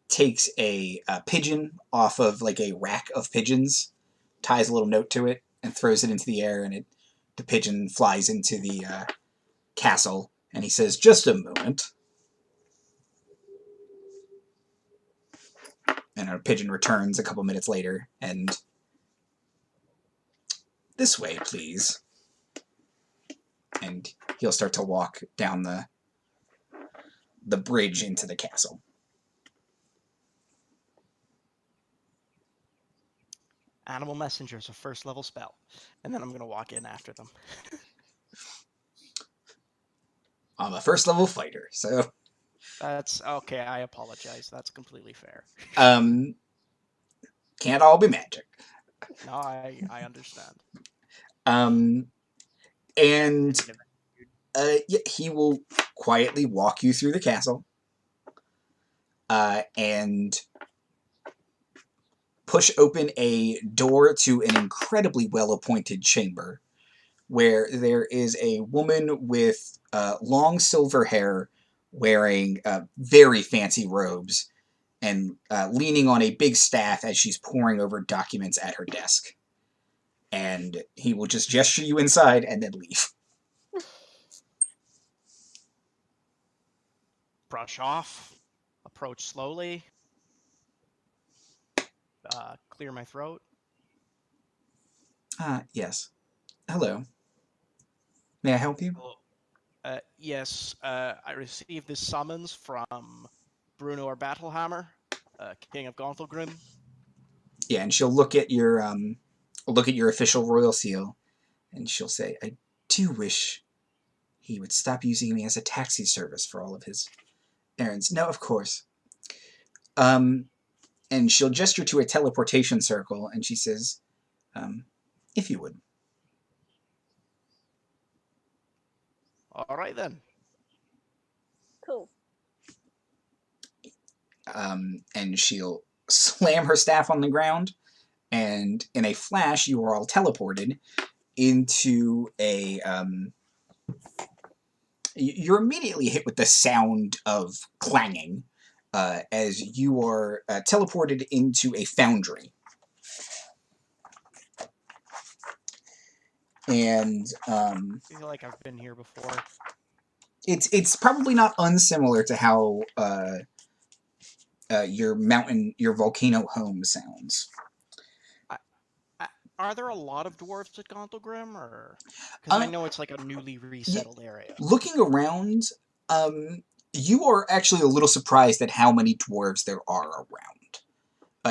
S1: takes a pigeon off of like a rack of pigeons, ties a little note to it, and throws it into the air, and the pigeon flies into the castle, and he says, just a moment. And our pigeon returns a couple minutes later, and this way, please. And he'll start to walk down the bridge into the castle.
S2: Animal Messenger is a first level spell. And then I'm going to walk in after them.
S1: I'm a first level fighter, so...
S2: That's okay, I apologize. That's completely fair.
S1: Can't all be magic.
S2: No, I understand.
S1: And yeah, he will quietly walk you through the castle and push open a door to an incredibly well-appointed chamber where there is a woman with long silver hair wearing very fancy robes and leaning on a big staff as she's poring over documents at her desk. And he will just gesture you inside and then leave.
S2: Brush off. Approach slowly. Clear my throat.
S1: Yes. Hello. May I help you?
S2: Yes, I received this summons from Bruenor Battlehammer, King of Gauntlegrim.
S1: Yeah, and she'll look at your official royal seal, and she'll say, I do wish he would stop using me as a taxi service for all of his errands. No, of course. And she'll gesture to a teleportation circle, and she says, if you would.
S2: All right, then.
S4: Cool.
S1: And she'll slam her staff on the ground, and in a flash, you are all teleported into a... You're immediately hit with the sound of clanging as you are teleported into a foundry. And
S2: I feel like I've been here before.
S1: It's probably not unsimilar to how your volcano home sounds.
S2: Are there a lot of dwarves at Gauntlgrim, or because I
S1: Uh,
S2: know it's like a newly resettled area?
S1: Looking around, you are actually a little surprised at how many dwarves there are around.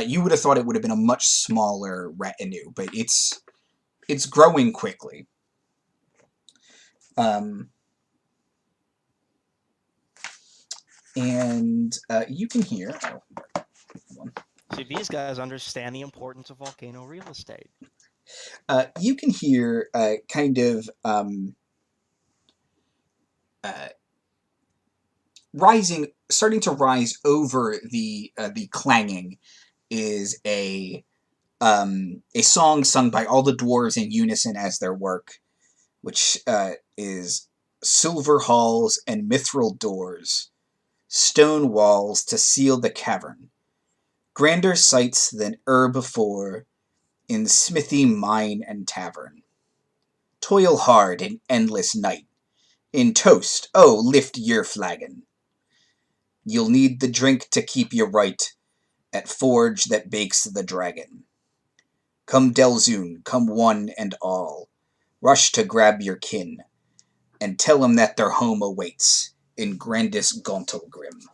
S1: You would have thought it would have been a much smaller retinue, but it's growing quickly. And you can hear. Oh, hold on.
S2: See, these guys understand the importance of volcano real estate.
S1: You can hear kind of starting to rise over the clanging is a song sung by all the dwarves in unison as their work, which is silver halls and mithril doors, stone walls to seal the cavern, grander sights than before in smithy, mine, and tavern. Toil hard in endless night, in toast, oh, lift your flagon. You'll need the drink to keep you right at forge that bakes the dragon. Come Delzoon, come one and all, rush to grab your kin, and tell 'em that their home awaits in grandest Gauntlgrim.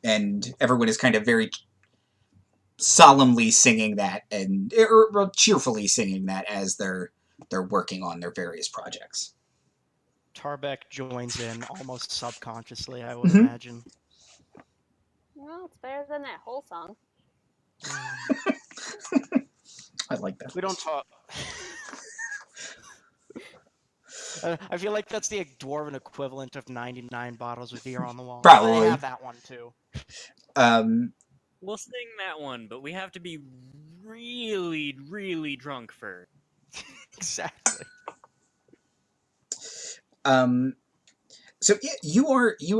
S1: And everyone is kind of very solemnly singing that, or cheerfully singing that as they're working on their various projects.
S2: Tarbek joins in almost subconsciously, I would imagine.
S4: Well, it's better than that whole song.
S1: I like that.
S2: We don't talk. I feel like that's the dwarven equivalent of 99 bottles of beer on the wall.
S1: Probably.
S2: They have that one too.
S3: We'll sing that one, but we have to be really, really drunk first.
S2: Exactly.
S1: So yeah, you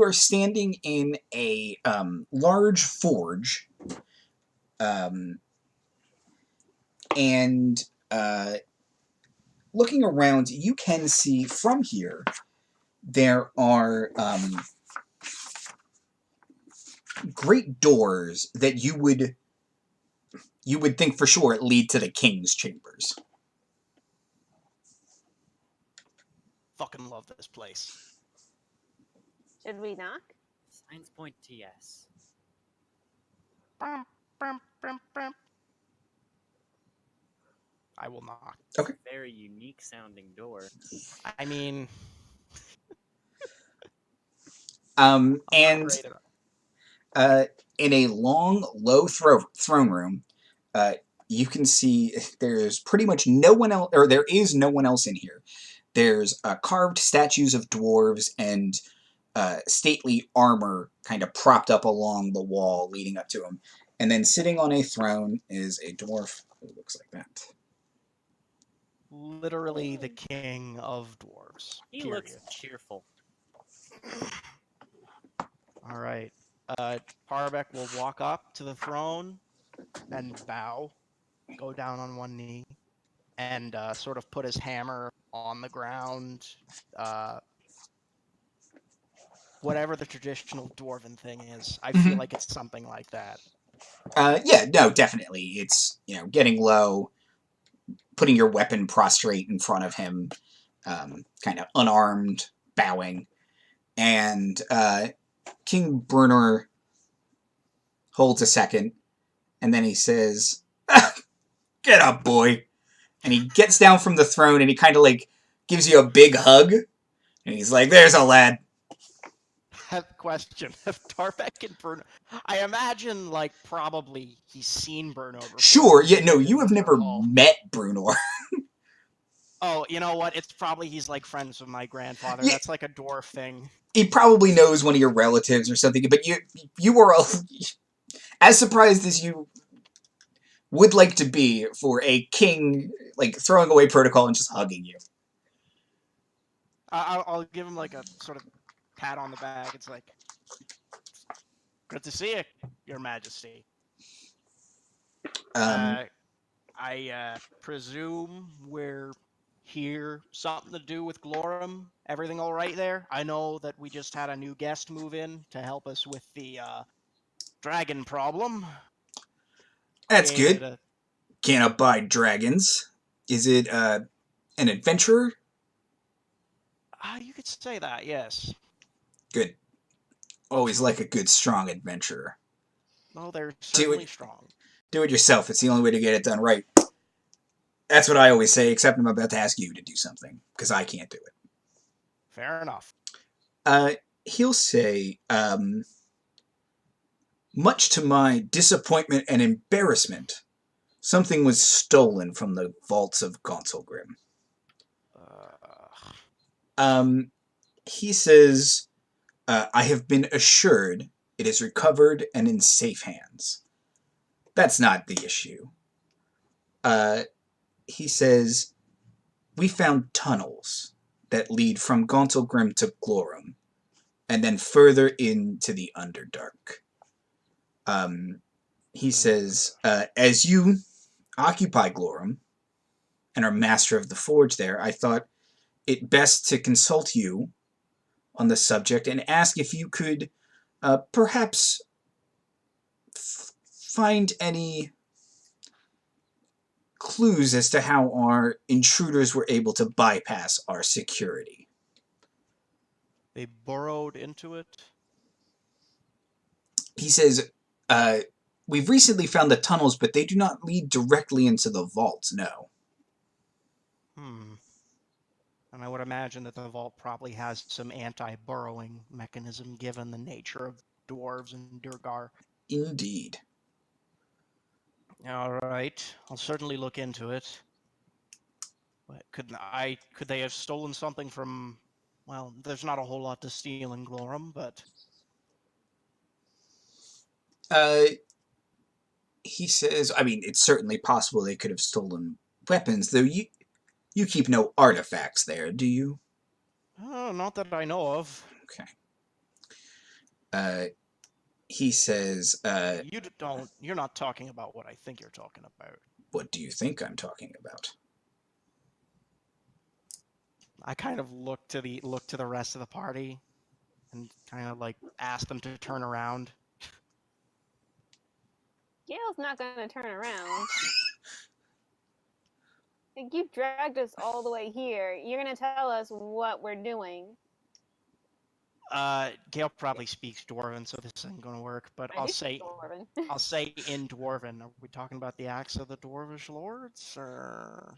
S1: are standing in a large forge, and looking around, you can see from here there are great doors that you would think for sure lead to the king's chambers.
S2: Fucking love this place.
S4: Should we knock?
S3: Signs point to yes.
S2: Brum, brum, brum, brum. I will knock.
S1: Okay.
S3: Very unique sounding door.
S2: I mean,
S1: And
S2: great enough.
S1: in a long, low throne room, you can see there's pretty much no one else, or there is no one else in here. There's carved statues of dwarves and stately armor kind of propped up along the wall leading up to him. And then sitting on a throne is a dwarf who looks like that.
S2: Literally the king of dwarves.
S3: He
S2: period.
S3: looks cheerful.
S2: All right. Tarbek will walk up to the throne and bow, go down on one knee, and sort of put his hammer on the ground. Whatever the traditional dwarven thing is, I feel like it's something like that.
S1: Yeah, no, definitely. It's, getting low, putting your weapon prostrate in front of him, kind of unarmed, bowing. And King Bruenor holds a second, and then he says, "Get up, boy." And he gets down from the throne, and he kind of gives you a big hug. And he's like, "There's a lad."
S2: Question: Have Tarbek and Bruenor? I imagine, probably he's seen Bruenor before.
S1: Sure, yeah, no, you have never met Bruenor.
S2: Oh, you know what? It's probably he's friends with my grandfather.
S1: Yeah.
S2: That's like a dwarf thing.
S1: He probably knows one of your relatives or something, but you were as surprised as you would like to be for a king, throwing away protocol and just hugging you.
S2: I'll give him a sort of pat on the back. It's good to see you, Your Majesty. I presume we're here, something to do with Glorum. Everything all right there? I know that we just had a new guest move in to help us with the dragon problem.
S1: That's
S2: Created
S1: good. Can't abide dragons. Is it an adventurer?
S2: You could say that, yes.
S1: Good. Always like a good, strong adventurer.
S2: Well, they're
S1: Do
S2: certainly
S1: it.
S2: strong.
S1: Do it yourself. It's the only way to get it done right. That's what I always say, except I'm about to ask you to do something, because I can't do it.
S2: Fair enough.
S1: He'll say, much to my disappointment and embarrassment, something was stolen from the vaults of Gonselgrim. He says, I have been assured it is recovered and in safe hands. That's not the issue. He says, we found tunnels that lead from Gonselgrim to Glorum, and then further into the Underdark. He says, as you occupy Glorum and are master of the forge there, I thought it best to consult you on the subject and ask if you could perhaps find any clues as to how our intruders were able to bypass our security.
S2: They burrowed into it?
S1: He says, we've recently found the tunnels, but they do not lead directly into the vaults, no.
S2: And I would imagine that the vault probably has some anti-burrowing mechanism, given the nature of dwarves and Durgar.
S1: Indeed.
S2: All right, I'll certainly look into it. But could they have stolen something from? Well, there's not a whole lot to steal in Glorum, but
S1: he says, I mean, it's certainly possible they could have stolen weapons, though you keep no artifacts there, do you?
S2: Not that I know of.
S1: Okay. He says,
S2: You're not talking about what I think you're talking about.
S1: What do you think I'm talking about?
S2: I kind of look to the rest of the party and kind of like ask them to turn around.
S4: Gale's not gonna turn around. Like, you dragged us all the way here. You're gonna tell us what we're doing.
S2: Gale probably speaks Dwarven, so this isn't going to work. But I'll say in Dwarven. Are we talking about the acts of the Dwarvish lords, or?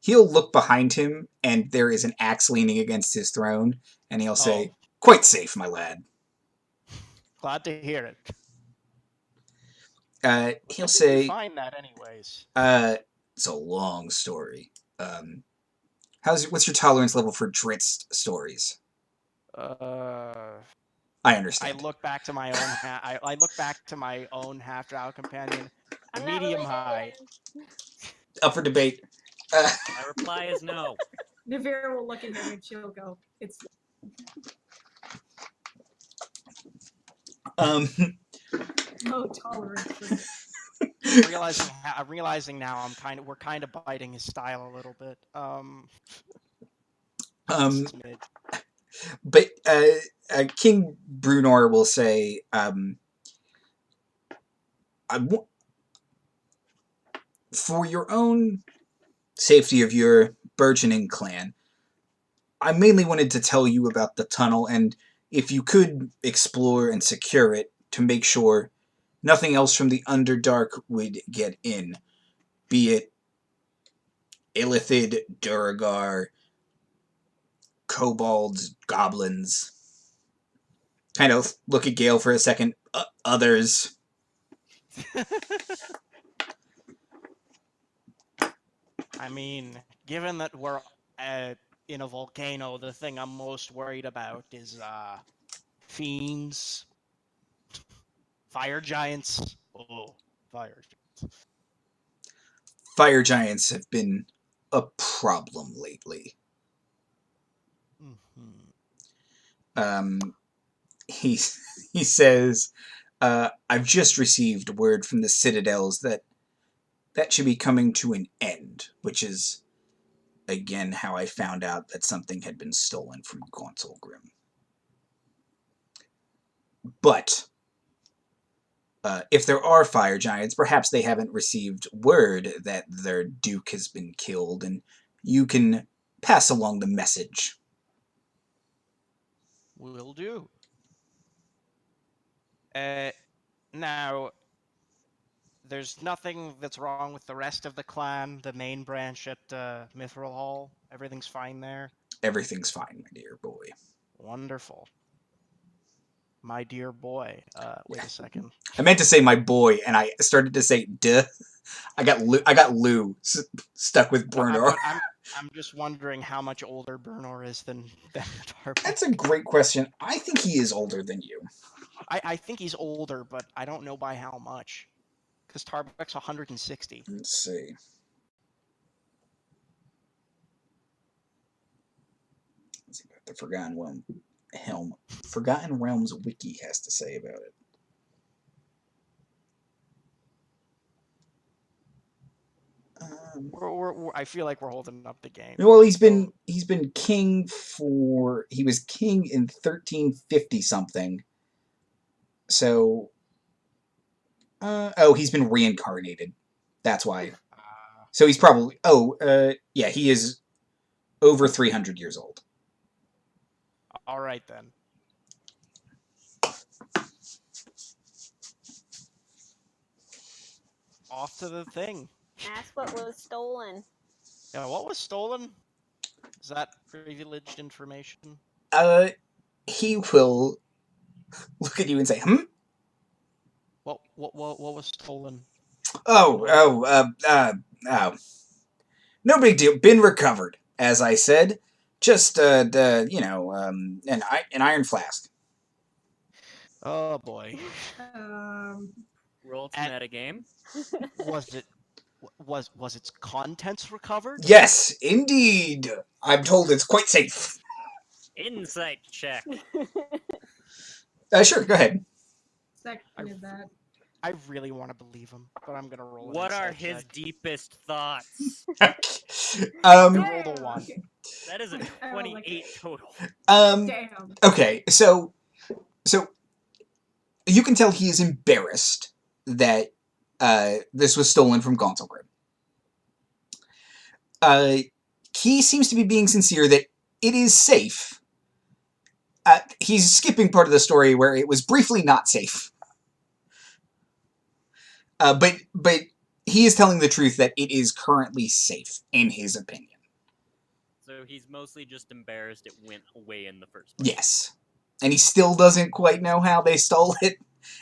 S1: He'll look behind him, and there is an axe leaning against his throne, and he'll say, "Quite safe, my lad."
S2: Glad to hear
S1: it. He'll say,
S2: "Find that, anyways."
S1: It's a long story. What's your tolerance level for Dritz stories? I understand.
S2: I look back to my own. I look back to my own half-drow companion. Medium high.
S1: Up for debate.
S3: My reply is no.
S5: Navira will look at him and she'll go, "It's." No tolerance.
S2: I'm realizing now we're kind of biting his style a little bit.
S1: But King Bruenor will say, for your own safety of your burgeoning clan, I mainly wanted to tell you about the tunnel, and if you could explore and secure it to make sure nothing else from the Underdark would get in, be it Illithid, Duragar, kobolds, goblins. Kind of look at Gale for a second. Others.
S2: I mean, given that we're in a volcano, the thing I'm most worried about is fiends, fire giants. Oh, fire giants.
S1: Fire giants have been a problem lately. He says, I've just received word from the Citadels that should be coming to an end, which is, again, how I found out that something had been stolen from Gonselgrim. But if there are fire giants, perhaps they haven't received word that their duke has been killed, and you can pass along the message.
S2: Will do. Now, there's nothing that's wrong with the rest of the clan, the main branch at Mithril Hall. Everything's fine there.
S1: Everything's fine, my dear boy.
S2: Wonderful. My dear boy. Wait a second.
S1: I meant to say my boy, and I started to say duh. I got Lou stuck with Bruenor.
S2: I'm just wondering how much older Bruenor is than Tarbek.
S1: That's a great question. I think he is older than you.
S2: I think he's older, but I don't know by how much. Because Tarbek's 160.
S1: Let's see. Let's see what the Forgotten Realms wiki has to say about it.
S2: I feel like we're holding up the game.
S1: Well, he's been king he was king in 1350 something. So, he's been reincarnated. That's why. So he's probably yeah, he is over 300 years old.
S2: All right then. Off to the thing.
S4: Ask what was stolen.
S2: Yeah, what was stolen? Is that privileged information?
S1: He will look at you and say,
S2: What was stolen?
S1: Oh. No big deal. Been recovered, as I said. Just, an iron flask.
S2: Oh boy.
S3: Roll to metagame.
S2: Was its contents recovered?
S1: Yes, indeed. I'm told it's quite safe.
S3: Insight check.
S1: Sure, go ahead.
S5: Seconded that.
S2: I really want to believe him, but I'm gonna roll.
S3: What are his deepest thoughts?
S2: Roll the one.
S3: That is a 28 total.
S5: Damn.
S1: Okay, so you can tell he is embarrassed that this was stolen from Gauntlgrim. He seems to be being sincere that it is safe. He's skipping part of the story where it was briefly not safe. But he is telling the truth that it is currently safe, in his opinion.
S3: So he's mostly just embarrassed it went away in the first place.
S1: Yes. And he still doesn't quite know how they stole it.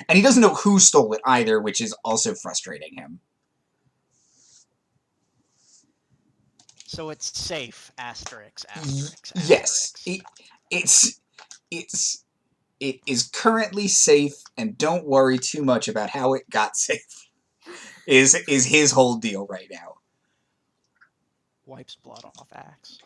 S1: And he doesn't know who stole it either, which is also frustrating him.
S2: So it's safe. Asterisk.
S1: Yes. It is currently safe, and don't worry too much about how it got safe. Is his whole deal right now.
S2: Wipes blood off axe.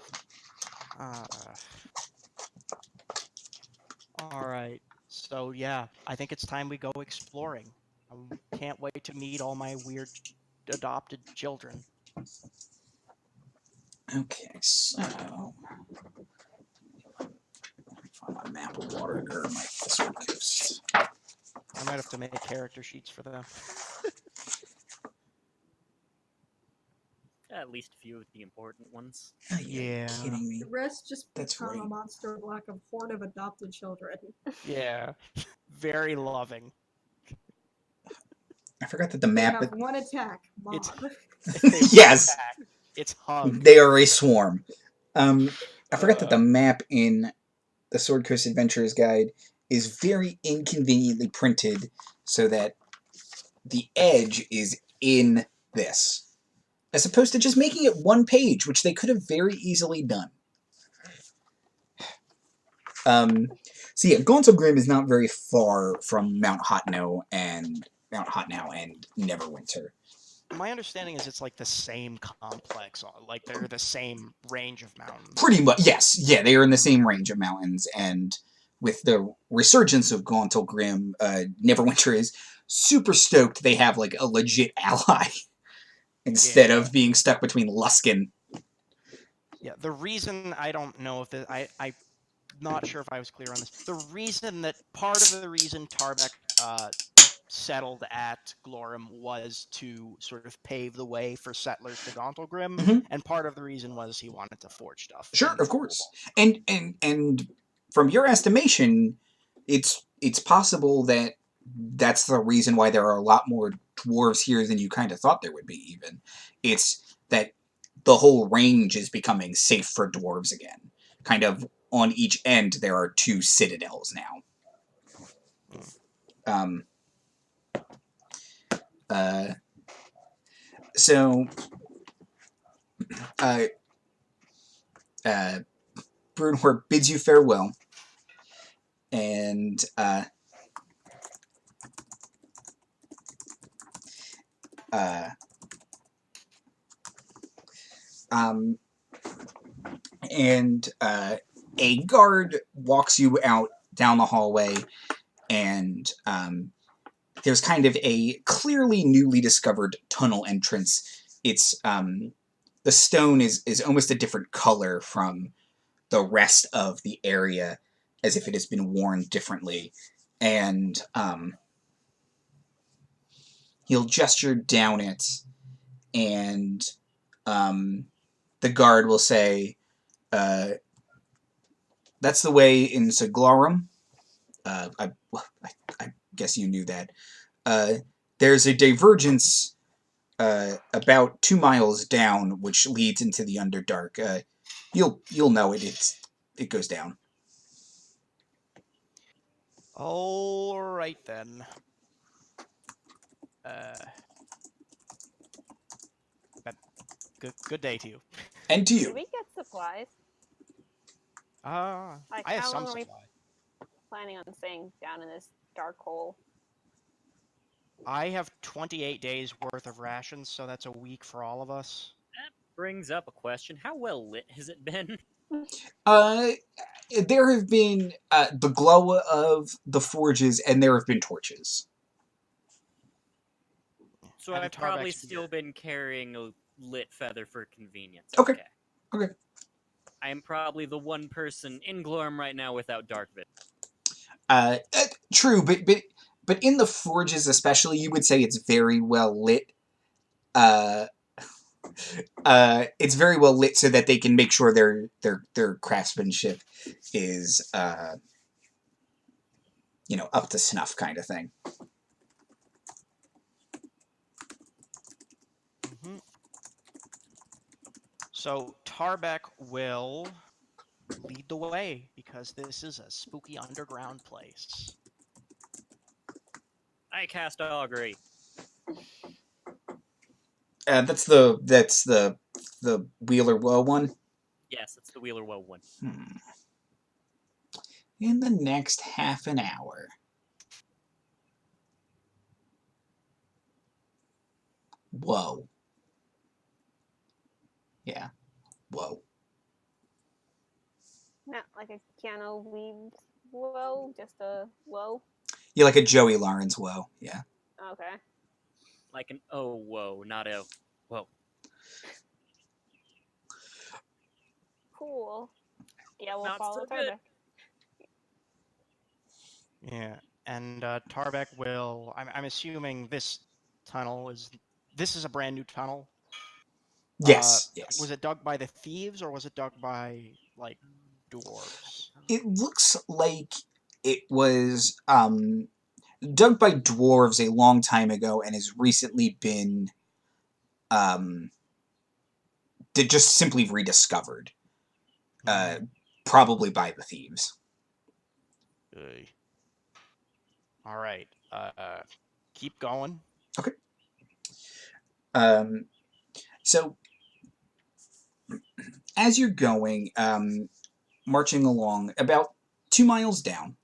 S2: Alright. So yeah, I think it's time we go exploring. I can't wait to meet all my weird adopted children.
S1: Okay, so find my map of water or my Sword Coast.
S2: I might have to make character sheets for them.
S3: At least a few of the important ones.
S1: Are you
S2: Yeah.
S1: kidding me?
S5: The rest just
S1: That's
S5: become
S1: right.
S5: a monster block of horde of adopted children.
S2: Yeah. Very loving.
S1: I forgot that the
S5: They
S1: map.
S5: have one attack, mob.
S2: It's
S1: Yes.
S2: It's hung.
S1: They are a swarm. I forgot that the map in the Sword Coast Adventurer's Guide is very inconveniently printed so that the edge is in this, as opposed to just making it one page, which they could have very easily done. So yeah, Gauntlgrim is not very far from Mount Hotnow and Neverwinter.
S2: My understanding is it's like the same complex, like they're the same range of mountains.
S1: Pretty much, yes. Yeah, they are in the same range of mountains, and with the resurgence of Gauntlgrim, Neverwinter is super stoked they have like a legit ally instead of being stuck between Luskan.
S2: Yeah, the reason I don't know if I'm not sure if I was clear on this. Part of the reason Tarbek settled at Glorum was to sort of pave the way for settlers to Gauntlgrim,
S1: Mhm.
S2: and part of the reason was he wanted to forge stuff.
S1: Sure,
S2: in
S1: of
S2: the
S1: course.
S2: Kobold.
S1: And from your estimation, it's possible that that's the reason why there are a lot more dwarves here than you kind of thought there would be. Even it's that the whole range is becoming safe for dwarves again. Kind of on each end, there are 2 citadels now. Um. So. Bruenor bids you farewell, and a guard walks you out down the hallway, and there's kind of a clearly newly discovered tunnel entrance. It's the stone is almost a different color from the rest of the area, as if it has been worn differently, and he'll gesture down it, and the guard will say, that's the way into Glorum. I guess you knew that. There's a divergence about 2 miles down, which leads into the Underdark. You'll know it. It goes down.
S2: All right then. Good day to you.
S1: And to
S4: Did
S1: you.
S4: we get supplies?
S2: I
S4: Like,
S2: have
S4: how
S2: some
S4: long are we
S2: supply.
S4: planning on staying down in this dark hole?
S2: I have 28 days worth of rations, so that's a week for all of us.
S3: That brings up a question. How well lit has it been?
S1: There have been the glow of the forges, and there have been torches.
S3: So
S2: And
S3: I've probably
S2: Tarbek's
S3: still been carrying a lit feather for convenience.
S1: Okay. Okay.
S3: I am probably the one person in Glorm right now without dark vision.
S1: True, but in the forges especially, you would say it's very well lit. It's very well lit so that they can make sure their craftsmanship is up to snuff, kind of thing.
S2: Mm-hmm. So Tarbek will lead the way, because this is a spooky underground place.
S3: I cast augury.
S1: That's the Wheeler Woe one.
S3: Yes, it's the Wheeler Woe one.
S1: In the next half an hour. Whoa. Yeah. Whoa.
S4: Not like a Keanu Reeves whoa, just a whoa.
S1: Yeah, like a Joey Lawrence whoa. Yeah.
S4: Okay.
S3: Like an oh whoa, not a whoa.
S4: Cool. Yeah, we'll
S3: Not
S4: follow
S3: so good.
S4: Tarbek.
S2: Yeah, and Tarbek will. I'm assuming this tunnel is. This is a brand new tunnel.
S1: Yes. Yes.
S2: Was it dug by the thieves, or was it dug by like dwarves?
S1: It looks like it was dug by dwarves a long time ago and has recently been just simply rediscovered. Probably by the thieves.
S2: All right. Keep going.
S1: Okay. So as you're going, marching along about 2 miles down,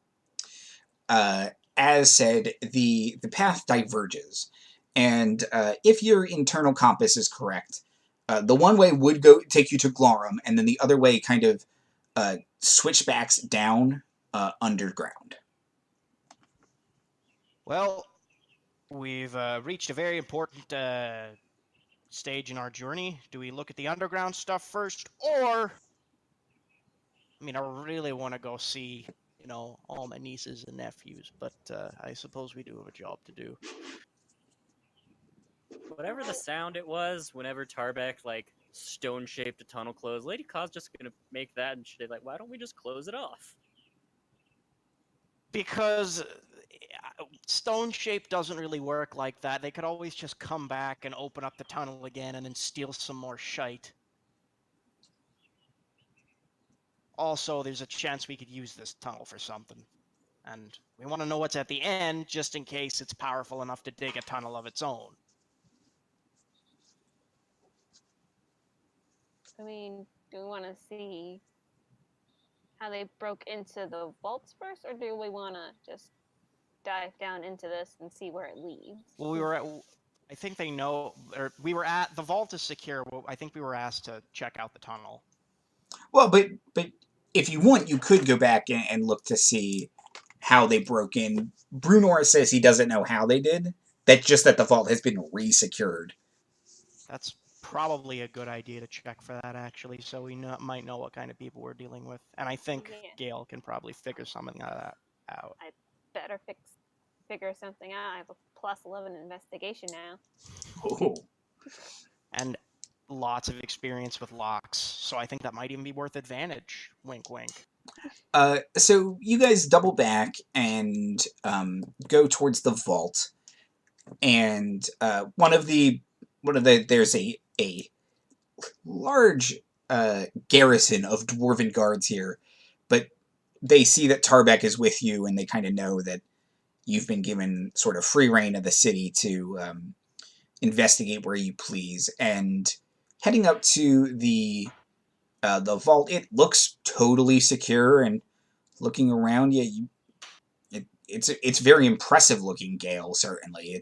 S1: as said, the path diverges, and if your internal compass is correct, the one way would take you to Glorum, and then the other way kind of switchbacks down underground.
S2: Well, we've reached a very important stage in our journey. Do we look at the underground stuff first, or I mean, I really want to go see all my nieces and nephews, but I suppose we do have a job to do.
S3: Whatever the sound it was, whenever Tarbek stone-shaped a tunnel closed, Lady Kaw's just gonna make that, and she's like, "Why don't we just close it off?"
S2: Because stone shape doesn't really work like that. They could always just come back and open up the tunnel again and then steal some more shite. Also, there's a chance we could use this tunnel for something. And we want to know what's at the end, just in case it's powerful enough to dig a tunnel of its own.
S4: I mean, do we want to see how they broke into the vaults first, or do we want to just dive down into this and see where it leads?
S2: Well, I think they know, or we were at, the vault is secure. Well, I think we were asked to check out the tunnel.
S1: Well, but if you want, you could go back and look to see how they broke in. Bruenor says he doesn't know how they did. That's just that the vault has been re-secured.
S2: That's probably a good idea to check for that, actually, so we might know what kind of people we're dealing with. And I think Gayle can probably figure something out of that out.
S4: I better figure something out. I have a plus 11 investigation now.
S1: Oh.
S2: And lots of experience with locks, so I think that might even be worth advantage. Wink, wink.
S1: So you guys double back and go towards the vault, and there's a large garrison of dwarven guards here, but they see that Tarbek is with you, and they kind of know that you've been given sort of free reign of the city to investigate where you please. And heading up to the vault, it looks totally secure, and looking around, it's very impressive looking, Gayle. Certainly,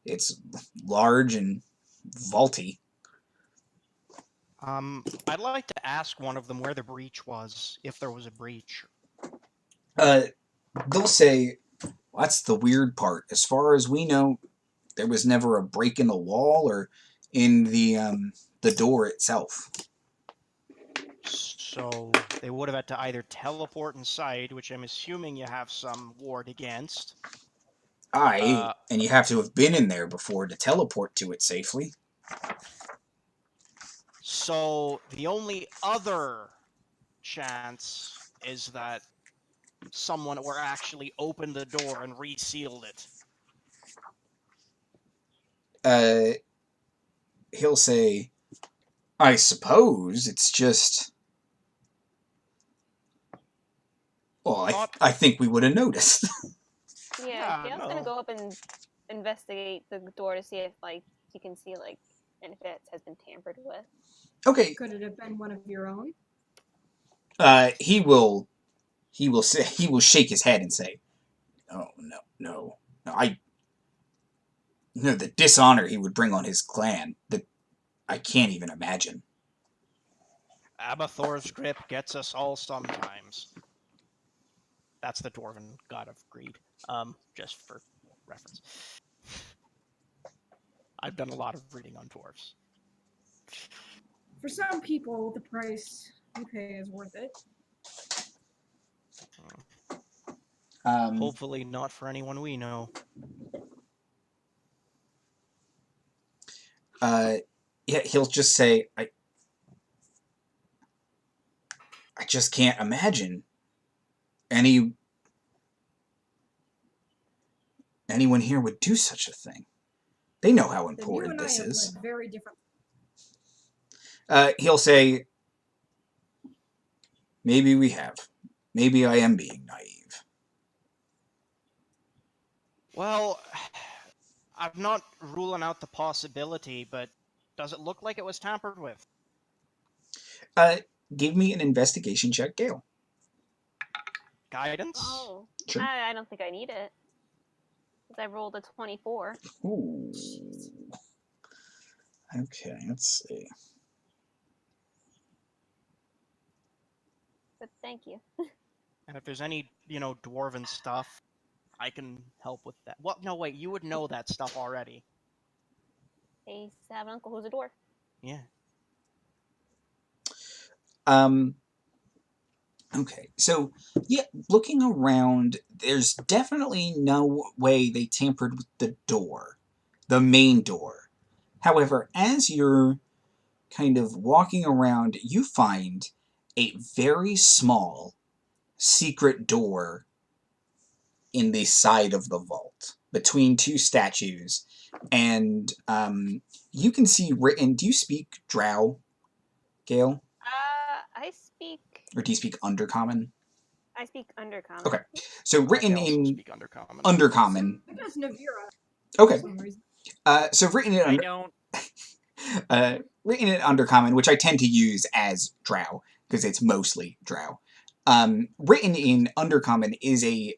S1: it's large and vaulty.
S2: I'd like to ask one of them where the breach was, if there was a breach.
S1: They'll say, well, that's the weird part. As far as we know, there was never a break in the wall or in the door itself.
S2: So they would have had to either teleport inside, which I'm assuming you have some ward against.
S1: And you have to have been in there before to teleport to it safely.
S2: So the only other chance is that someone were actually opened the door and resealed it.
S1: He'll say, I suppose it's just... Well, I think we would have noticed.
S4: Yeah, Gayle's gonna go up and investigate the door to see if, you can see, and if it has been tampered with.
S1: Okay.
S5: Could it have been one of your own?
S1: He will shake his head and say, no, the dishonor he would bring on his clan, that I can't even imagine.
S2: Abathor's grip gets us all sometimes. That's the dwarven god of greed. Just for reference. I've done a lot of reading on dwarves.
S5: For some people, the price you pay is worth it.
S2: Hopefully not for anyone we know.
S1: He'll just say, I just can't imagine anyone here would do such a thing. They know how important this is.
S5: Very different.
S1: He'll say, maybe we have. Maybe I am being naive.
S2: Well, I'm not ruling out the possibility, but does it look like it was tampered with?
S1: Give me an investigation check, Gayle.
S2: Guidance?
S4: Oh,
S1: sure.
S4: I don't think I need it. Because I rolled a 24.
S1: Ooh. Okay, let's see.
S4: But thank you.
S2: And if there's any, dwarven stuff, I can help with that. What? No, wait, you would know that stuff already.
S4: I have an uncle who's a dwarf.
S2: Yeah.
S1: Okay, so yeah, looking around, there's definitely no way they tampered with the door, the main door. However, as you're kind of walking around, you find a very small secret door in the side of the vault between two statues, and you can see written. Do you speak Drow, Gayle,
S4: I speak.
S1: or do you speak Undercommon?
S4: I speak Undercommon.
S1: Okay, so
S2: I
S1: written
S2: also
S1: in
S2: speak Undercommon.
S1: Undercommon.
S5: So does Navira.
S1: Okay,
S5: For some reason.
S1: so written in
S3: I don't.
S1: written in Undercommon, which I tend to use as Drow because it's mostly Drow. Written in Undercommon is a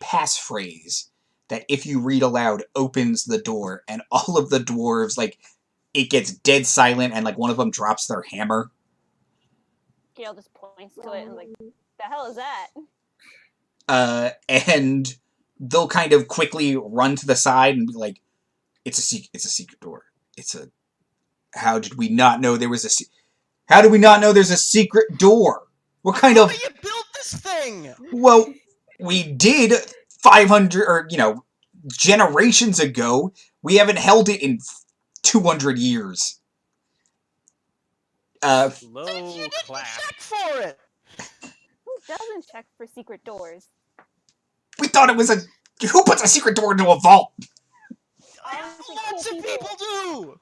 S1: passphrase that, if you read aloud, opens the door, and all of the dwarves, like, it gets dead silent, and like one of them drops their hammer.
S4: Gail just points to it and like, the hell is that?
S1: And they'll kind of quickly run to the side and be like, "It's a secret door. It's a. How did we not know there was a? How do we not know there's a secret door? What kind
S2: How
S1: of?
S2: do you build this thing?
S1: Well, we did 500 or generations ago. We haven't held it in 200 years.
S2: Then
S3: Low
S2: you didn't
S3: clap.
S2: check for it.
S4: Who doesn't check for secret doors?
S1: We thought it was a. Who puts a secret door into a vault?
S4: Honestly,
S2: Lots
S4: cool
S2: of
S4: people.
S2: people do.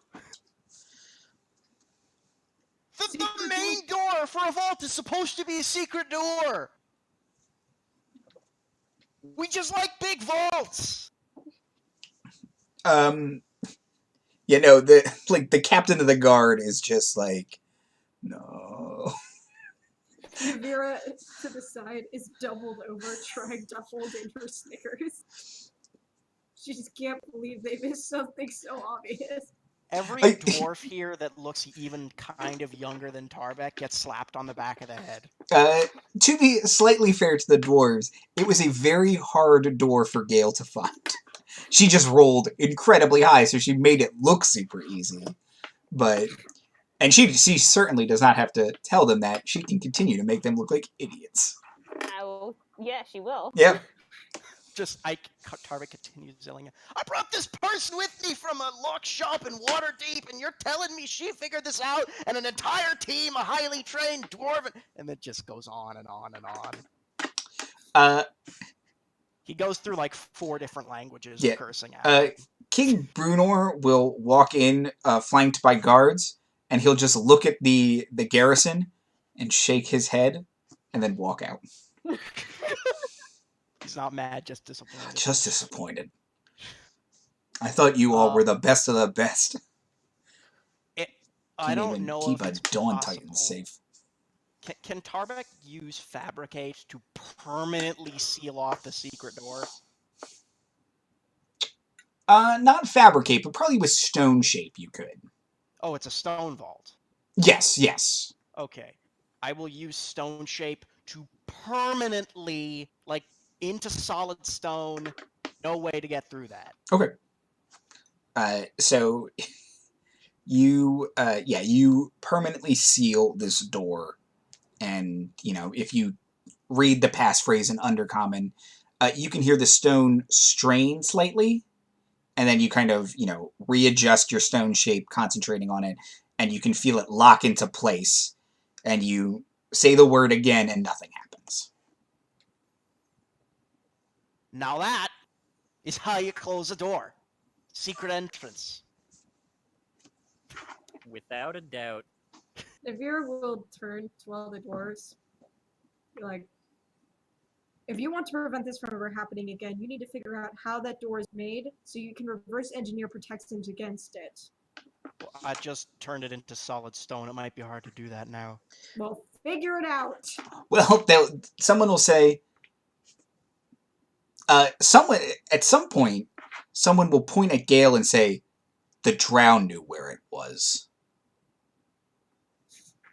S2: The
S5: Secret
S2: main door for a vault is supposed to be a secret door. We just like big vaults.
S1: The captain of the guard is just like, no.
S5: Navira to the side is doubled over trying to hold in her Snickers. She just can't believe they missed something so obvious.
S2: Every
S1: I-
S2: dwarf here that looks even kind of younger than Tarbek gets slapped on the back of the head.
S1: To be slightly fair to the dwarves, it was a very hard door for Gayle to find. She just rolled incredibly high, so she made it look super easy. And she certainly does not have to tell them that. She can continue to make them look like idiots.
S4: Oh, yeah, she will.
S1: Yep.
S2: Tarbek continues yelling, I brought this person with me from a lock shop in Waterdeep, and you're telling me she figured this out, and an entire team of highly trained dwarven... And it just goes on and on and on. He goes through like 4 different languages
S1: Yeah.
S2: of cursing at him.
S1: King Bruenor will walk in, flanked by guards, and he'll just look at the garrison and shake his head, and then walk out.
S2: He's not mad, just disappointed.
S1: Just disappointed. I thought you all were the best of the best.
S2: I
S1: Can't
S2: don't
S1: even
S2: know
S1: keep
S2: if
S1: a
S2: it's
S1: Dawn
S2: possible.
S1: Titan safe.
S2: Can Tarbek use Fabricate to permanently seal off the secret door?
S1: Not fabricate, but probably with stone shape you could.
S2: Oh, it's a stone vault.
S1: Yes.
S2: Okay. I will use stone shape to permanently, like, into solid stone. No way to get through that.
S1: Okay. So you permanently seal this door, and if you read the passphrase in Undercommon, you can hear the stone strain slightly, and then you kind of readjust your stone shape, concentrating on it, and you can feel it lock into place, and you say the word again, and nothing happens.
S2: Now that is how you close a door. Secret entrance.
S3: Without a doubt.
S5: Navira will turn to all the dwarves. Be like, if you want to prevent this from ever happening again, you need to figure out how that door is made so you can reverse engineer protections against it.
S2: Well, I just turned it into solid stone. It might be hard to do that now.
S5: Well, figure it out.
S1: Well, someone will say, at some point, someone will point at Gayle and say, the Drow knew where it was.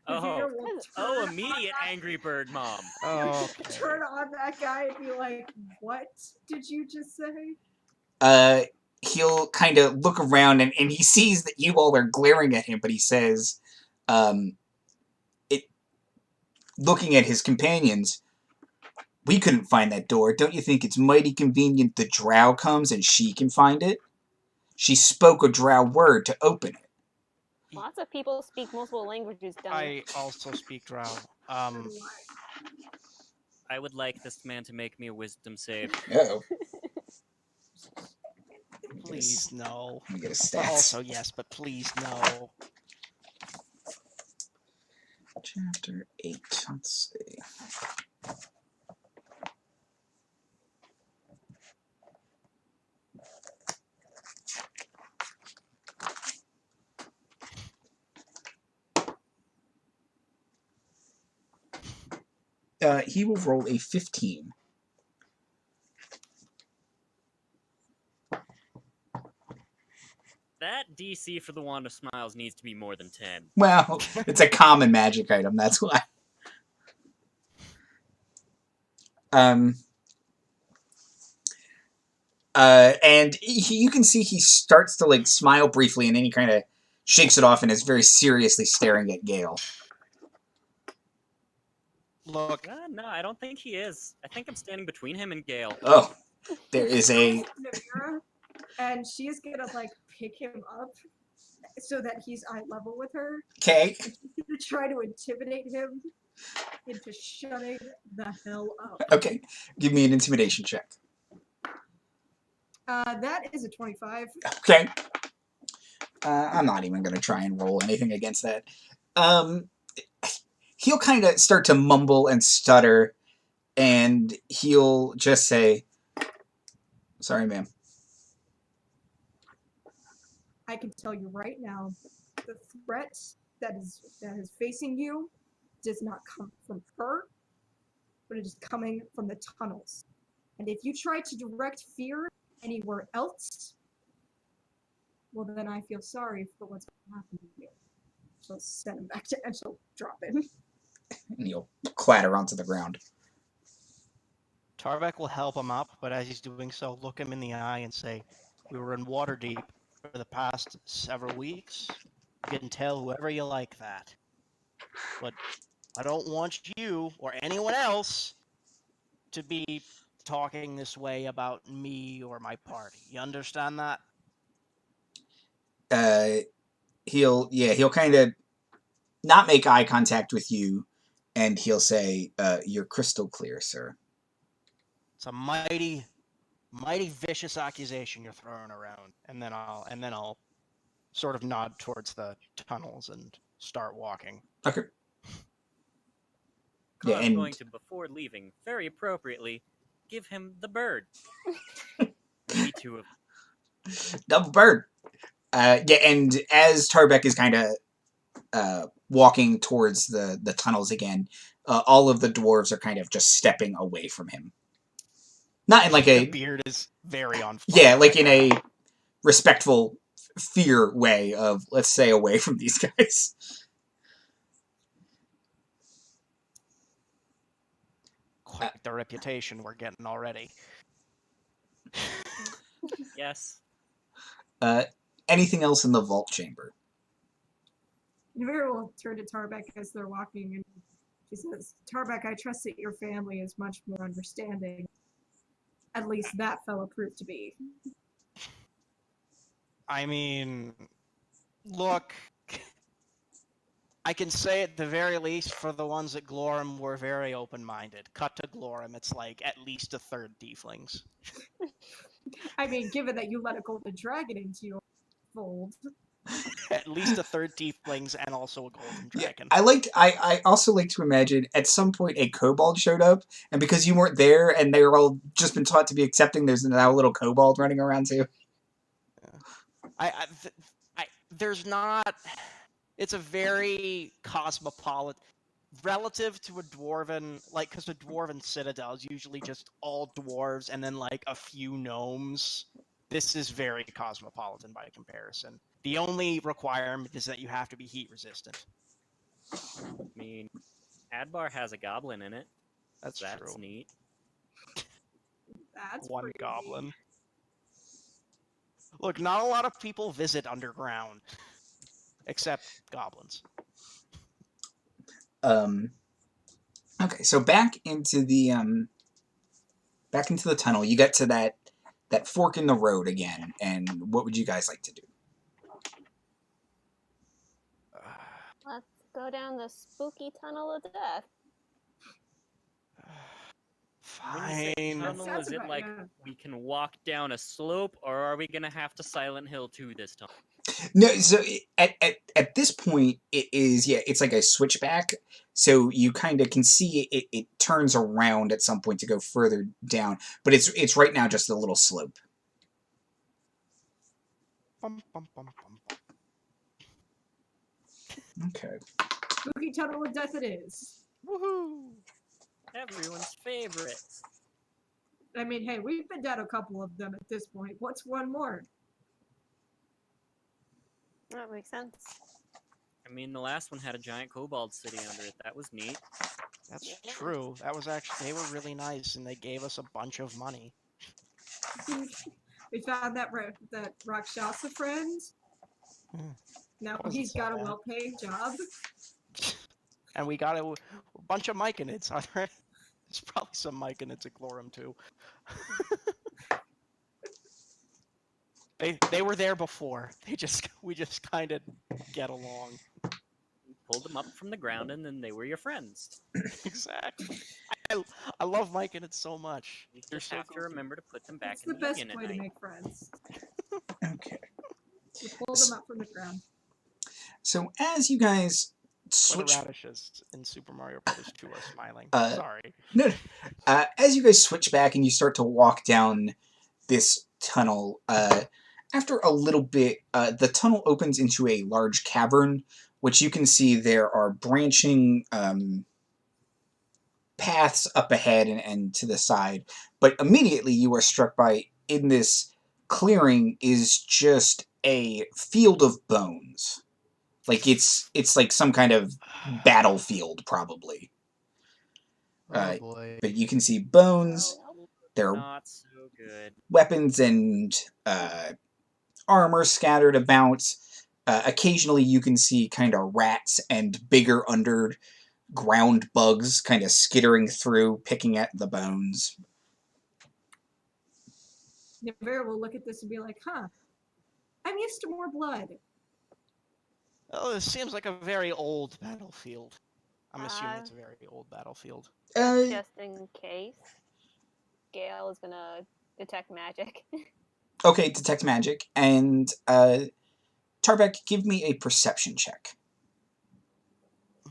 S5: Navira will turn
S3: Immediate
S5: on
S3: Angry Bird mom.
S2: Oh,
S5: turn on that guy and be like, what did you just say?
S1: He'll kind of look around and he sees that you all are glaring at him, but he says, looking at his companions, we couldn't find that door. Don't you think it's mighty convenient the drow comes and she can find it? She spoke a drow word to open it.
S4: Lots of people speak multiple languages down
S2: I also speak Drow.
S5: So do
S3: I would like this man to make me a wisdom save.
S1: Oh,
S2: Please no.
S1: let me get a
S2: But
S1: stats.
S2: also yes, but please no.
S1: Chapter 8. Let's see. He will roll a 15.
S3: That DC for the Wand of Smiles needs to be more than 10.
S1: Well, it's a common magic item, that's why. And you can see he starts to like smile briefly, and then he kind of shakes it off and is very seriously staring at Gayle.
S2: Look,
S3: No, I don't think he is. I think I'm standing between him and Gayle.
S1: Oh, there is a...
S5: Navira, and she's gonna like pick him up so that he's eye level with her.
S1: Okay.
S5: And she's gonna try to intimidate him into shutting the hell up.
S1: Okay, give me an intimidation check.
S5: That is a 25.
S1: Okay. I'm not even going to try and roll anything against that. He'll kind of start to mumble and stutter, and he'll just say, "Sorry, ma'am."
S5: I can tell you right now, the threat that is facing you does not come from her, but it is coming from the tunnels. And if you try to direct fear anywhere else, well, then I feel sorry for what's going to happen to you. So send him back to, and she'll drop him.
S1: And he'll clatter onto the ground.
S2: Tarbek will help him up, but as he's doing so, look him in the eye and say, "We were in Waterdeep for the past several weeks. You can tell whoever you like that. But I don't want you or anyone else to be talking this way about me or my party. You understand that?"
S1: He'll kind of not make eye contact with you, and he'll say, "You're crystal clear, sir."
S2: It's a mighty vicious accusation you're throwing around. And then I'll sort of nod towards the tunnels and start walking.
S1: Okay.
S3: Kaw's
S1: Yeah, and
S3: going to, before leaving, very appropriately, give him the bird. Maybe two of them.
S1: double bird. And as Tarbek is kind of walking towards the tunnels again, all of the dwarves are kind of just stepping away from him. Not in like
S2: The
S1: a...
S2: beard is very on fire.
S1: Yeah, like in a respectful fear way of, let's stay away from these guys.
S2: Quite the reputation we're getting already.
S3: Yes.
S1: Anything else in the vault chamber?
S5: Navira will turn to Tarbek as they're walking, and she says, "Tarbek, I trust that your family is much more understanding. At least that fellow proved to be."
S2: I mean, look, I can say at the very least for the ones at Glorham were very open-minded. Cut to Glorham, it's like at least a third tieflings.
S5: I mean, given that you let a golden dragon into your fold.
S2: At least a third tieflings and also a golden dragon.
S1: I also like to imagine at some point a kobold showed up, and because you weren't there and they were all just been taught to be accepting, there's now a little kobold running around too.
S2: There's not. It's a very cosmopolitan, relative to a dwarven, like, because a dwarven citadel is usually just all dwarves and then like a few gnomes. This is very cosmopolitan by comparison. The only requirement is that you have to be heat resistant.
S3: I mean, Adbar has a goblin in it.
S2: That's true.
S3: Neat.
S5: That's
S2: One
S5: pretty
S2: goblin. Look, not a lot of people visit underground, except goblins.
S1: Okay, so back into the tunnel. You get to that fork in the road again, and what would you guys like to do?
S4: Let's go down the spooky tunnel of death.
S3: When you say
S2: Fine.
S3: tunnel,
S5: Sounds
S3: is it
S5: about-
S3: like
S5: yeah.
S3: we can walk down a slope, or are we gonna have to Silent Hill 2 this time?
S1: No, so at this point, it's like a switchback. So you kind of can see it turns around at some point to go further down, but it's right now just a little slope.
S2: Bum, bum, bum, bum, bum.
S1: Okay.
S5: Spooky tunnel of death it is.
S2: Woohoo!
S3: Everyone's favorite.
S5: I mean, hey, we've been down a couple of them at this point. What's one more?
S4: That makes sense.
S3: I mean, the last one had a giant kobold city under it. That was neat.
S2: That's true. That was actually, they were really nice, and they gave us a bunch of money.
S5: We found that Rakshasa friend.
S2: Hmm.
S5: Now
S2: Wasn't
S5: he's
S2: so
S5: got a
S2: bad.
S5: well-paid job.
S2: And we got a bunch of myconids. Are there? There's probably some myconids at Chlorum too. They were there before. We just kind of get along.
S3: You pulled them up from the ground, and then they were your friends.
S2: Exactly. I love myconids so much.
S3: You
S2: They're
S3: just
S2: so
S3: have to
S2: goofy.
S3: remember to put them back
S5: It's
S3: in
S5: the best
S3: union at
S5: way to
S3: night.
S5: make friends.
S1: Okay.
S5: You pull them up from the ground.
S1: So as you guys
S2: When the
S1: switch,
S2: radishes in Super Mario Brothers 2 are smiling.
S1: Uh,
S2: Sorry.
S1: no, as you guys switch back and you start to walk down this tunnel, after a little bit, the tunnel opens into a large cavern, which you can see there are branching paths up ahead and to the side. But immediately you are struck by, in this clearing, is just a field of bones. Like it's like some kind of battlefield, probably.
S2: Oh boy.
S1: But you can see bones. There are
S3: Not so good.
S1: weapons and armor scattered about. Occasionally you can see kind of rats and bigger underground bugs kind of skittering through, picking at the bones.
S5: Navira will look at this and be like, huh, I'm used to more blood.
S2: Oh, this seems like a very old battlefield. I'm assuming it's a
S4: Uh,
S2: very old battlefield.
S4: Just in case, Gayle is gonna detect magic.
S1: Okay, detect magic. And Tarbek, give me a perception check.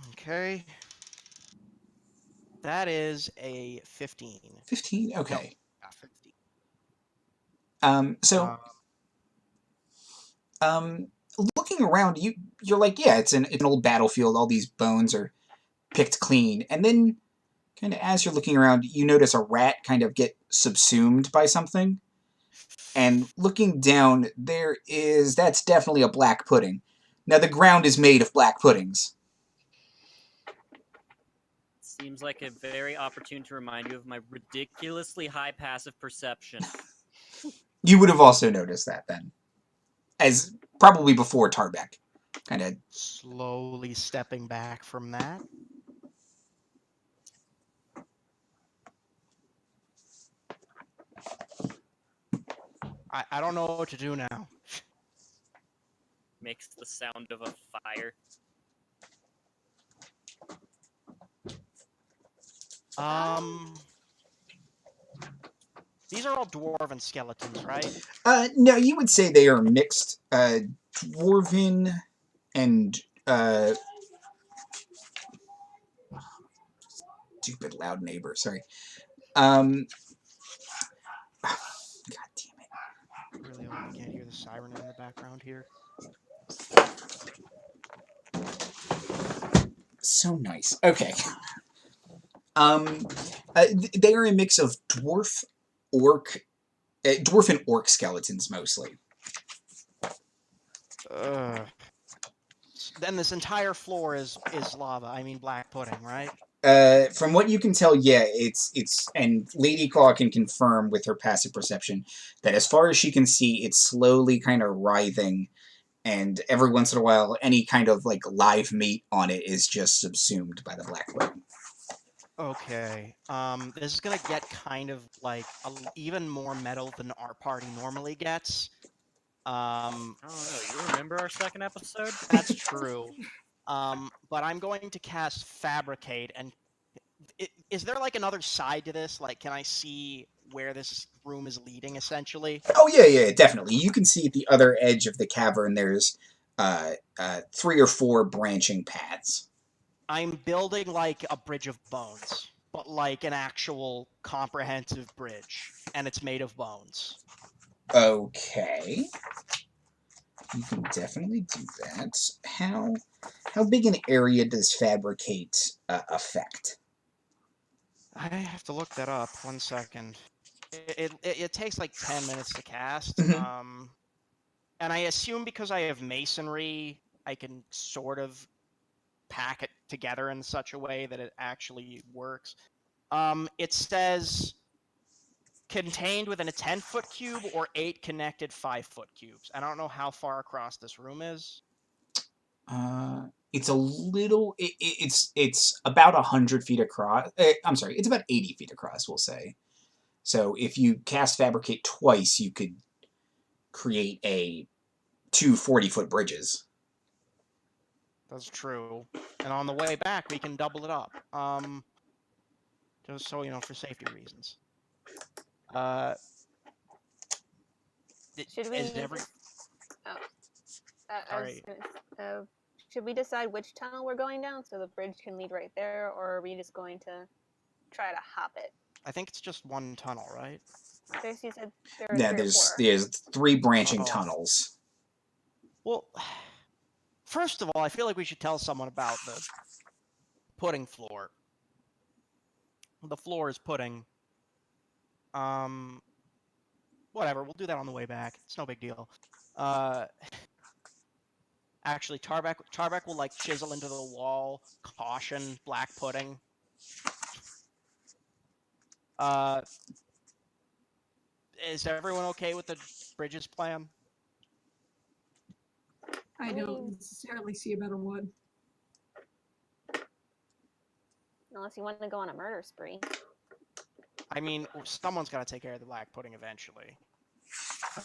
S2: Okay. That is a 15.
S1: 15? Okay.
S2: Not 50.
S1: So looking around, you're like, yeah, it's an old battlefield. All these bones are picked clean. And then, kind of as you're looking around, you notice a rat kind of get subsumed by something. And looking down, that's definitely a black pudding. Now, the ground is made of black puddings.
S3: Seems like a very opportune to remind you of my ridiculously high passive perception.
S1: You would have also noticed that then. As probably before Tarbek. Kind of.
S2: Slowly stepping back from that. I don't know what to do now.
S3: Makes the sound of a fire.
S2: These are all dwarven skeletons, right?
S1: No, you would say they are mixed. Dwarven and stupid loud neighbor, sorry. God damn it.
S2: I really hope you can't hear the siren in the background here.
S1: So nice. Okay. They are a mix of dwarf and orc skeletons mostly.
S2: Then this entire floor is lava. I mean black pudding, right?
S1: From what you can tell, yeah, it's and Lady Claw can confirm with her passive perception that as far as she can see, it's slowly kind of writhing, and every once in a while, any kind of like live meat on it is just subsumed by the black pudding.
S2: Okay. This is gonna get kind of like even more metal than our party normally gets.
S3: I don't know. You remember our second episode?
S2: That's true. But I'm going to cast Fabricate, and is there like another side to this? Like, can I see where this room is leading, essentially?
S1: Oh, yeah, definitely. You can see at the other edge of the cavern there's 3 or 4 branching paths.
S2: I'm building like a bridge of bones, but like an actual comprehensive bridge, and it's made of bones.
S1: Okay. You can definitely do that. How big an area does Fabricate affect?
S2: I have to look that up. 1 second. It takes like 10 minutes to cast.
S1: Mhm.
S2: And I assume because I have masonry, I can sort of pack it together in such a way that it actually works. It says contained within a 10-foot cube or 8 connected 5-foot cubes. I don't know how far across this room is.
S1: It's a little. It's about 100 feet across. I'm sorry. It's about 80 feet across. We'll say. So if you cast Fabricate twice, you could create two 40-foot bridges.
S2: That's true. And on the way back, we can double it up. Just so you know, for safety reasons.
S4: Should we?
S2: Is every... Sorry.
S4: Should we decide which tunnel we're going down so the bridge can lead right there, or are we just going to try to hop it?
S2: I think it's just one tunnel, right?
S4: You said there are
S1: Yeah,
S4: 3 or 4.
S1: there's 3 branching
S2: Oh.
S1: tunnels.
S2: Well, first of all, I feel like we should tell someone about the pudding floor. The floor is pudding. Whatever, we'll do that on the way back. It's no big deal. Actually, Tarbek will like chisel into the wall, caution, black pudding. Is everyone okay with the bridges plan?
S5: I don't necessarily see a better one.
S4: Unless you want to go on a murder spree.
S2: I mean, someone's got to take care of the black pudding eventually.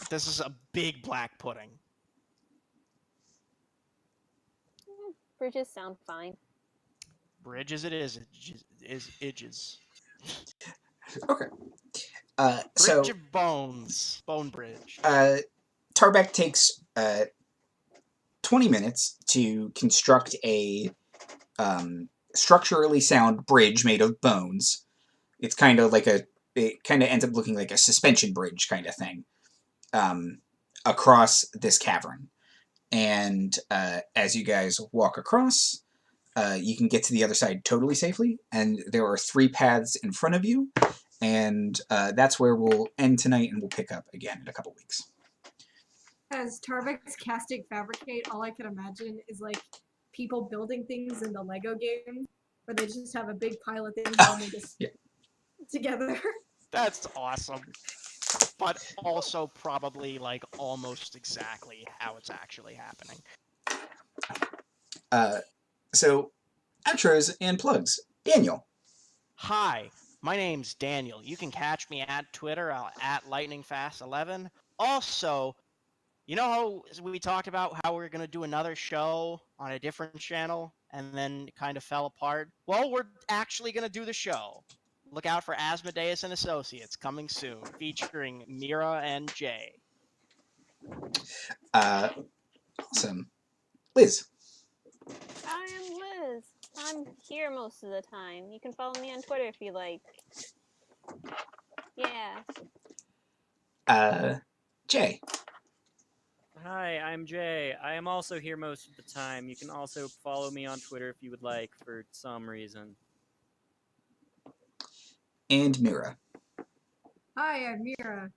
S2: This is a big black pudding.
S4: Bridges sound fine.
S2: Bridges it is. Idges.
S1: Okay.
S2: Bridge
S1: So
S2: of bones. Bone bridge.
S1: Tarbek takes 20 minutes to construct a structurally sound bridge made of bones. It's kind of like it kind of ends up looking like a suspension bridge kind of thing across this cavern. And as you guys walk across, you can get to the other side totally safely. And there are 3 paths in front of you. And that's where we'll end tonight, and we'll pick up again in a couple weeks.
S5: As Tarbek's casting Fabricate, all I can imagine is like people building things in the Lego game, where they just have a big pile of things and they just together.
S2: That's awesome. But also probably like almost exactly how it's actually happening.
S1: So, outros and plugs. Daniel.
S2: Hi, my name's Daniel. You can catch me at Twitter at LightningFast11. Also, you know how we talked about how we were going to do another show on a different channel and then it kind of fell apart? Well, we're actually going to do the show. Look out for Asmodeus and Associates coming soon, featuring Mira and Jay.
S1: Awesome. Liz.
S4: I am Liz. I'm here most of the time. You can follow me on Twitter if you like. Yeah.
S1: Jay.
S3: Hi, I'm Jay. I am also here most of the time. You can also follow me on Twitter if you would like for some reason.
S1: And Mira.
S5: Hi, I'm Mira.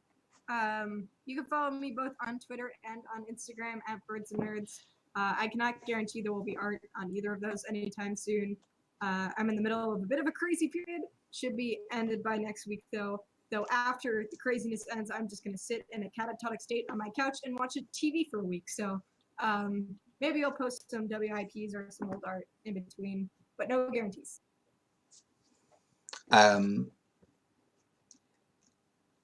S5: You can follow me both on Twitter and on Instagram at Birds and Nerds. I cannot guarantee there will be art on either of those anytime soon. I'm in the middle of a bit of a crazy period. Should be ended by next week, though. Though after the craziness ends, I'm just going to sit in a catatonic state on my couch and watch a TV for a week. So maybe I'll post some WIPs or some old art in between, but no guarantees.
S1: I'm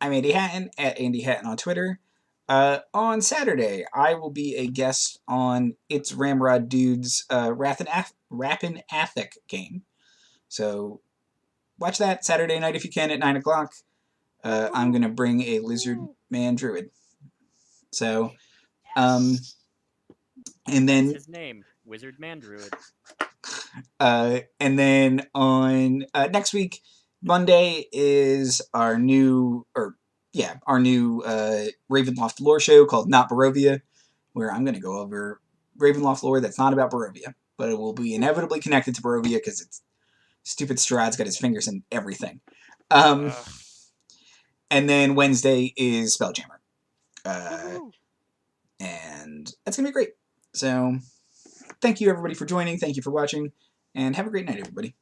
S1: Andy Hatton at Andy Hatton on Twitter. On Saturday, I will be a guest on It's Ramrod Dude's Rappin' Athic game. So watch that Saturday night if you can at 9 o'clock. I'm going to bring a lizard man druid. So, and
S3: That's
S1: then
S3: his name, Wizard Man Druid.
S1: and then on next week, Monday is our new Ravenloft lore show called Not Barovia, where I'm going to go over Ravenloft lore that's not about Barovia, but it will be inevitably connected to Barovia because it's stupid Strahd's got his fingers in everything. And then Wednesday is Spelljammer. And that's going to be great. So, thank you everybody for joining. Thank you for watching. And have a great night, everybody.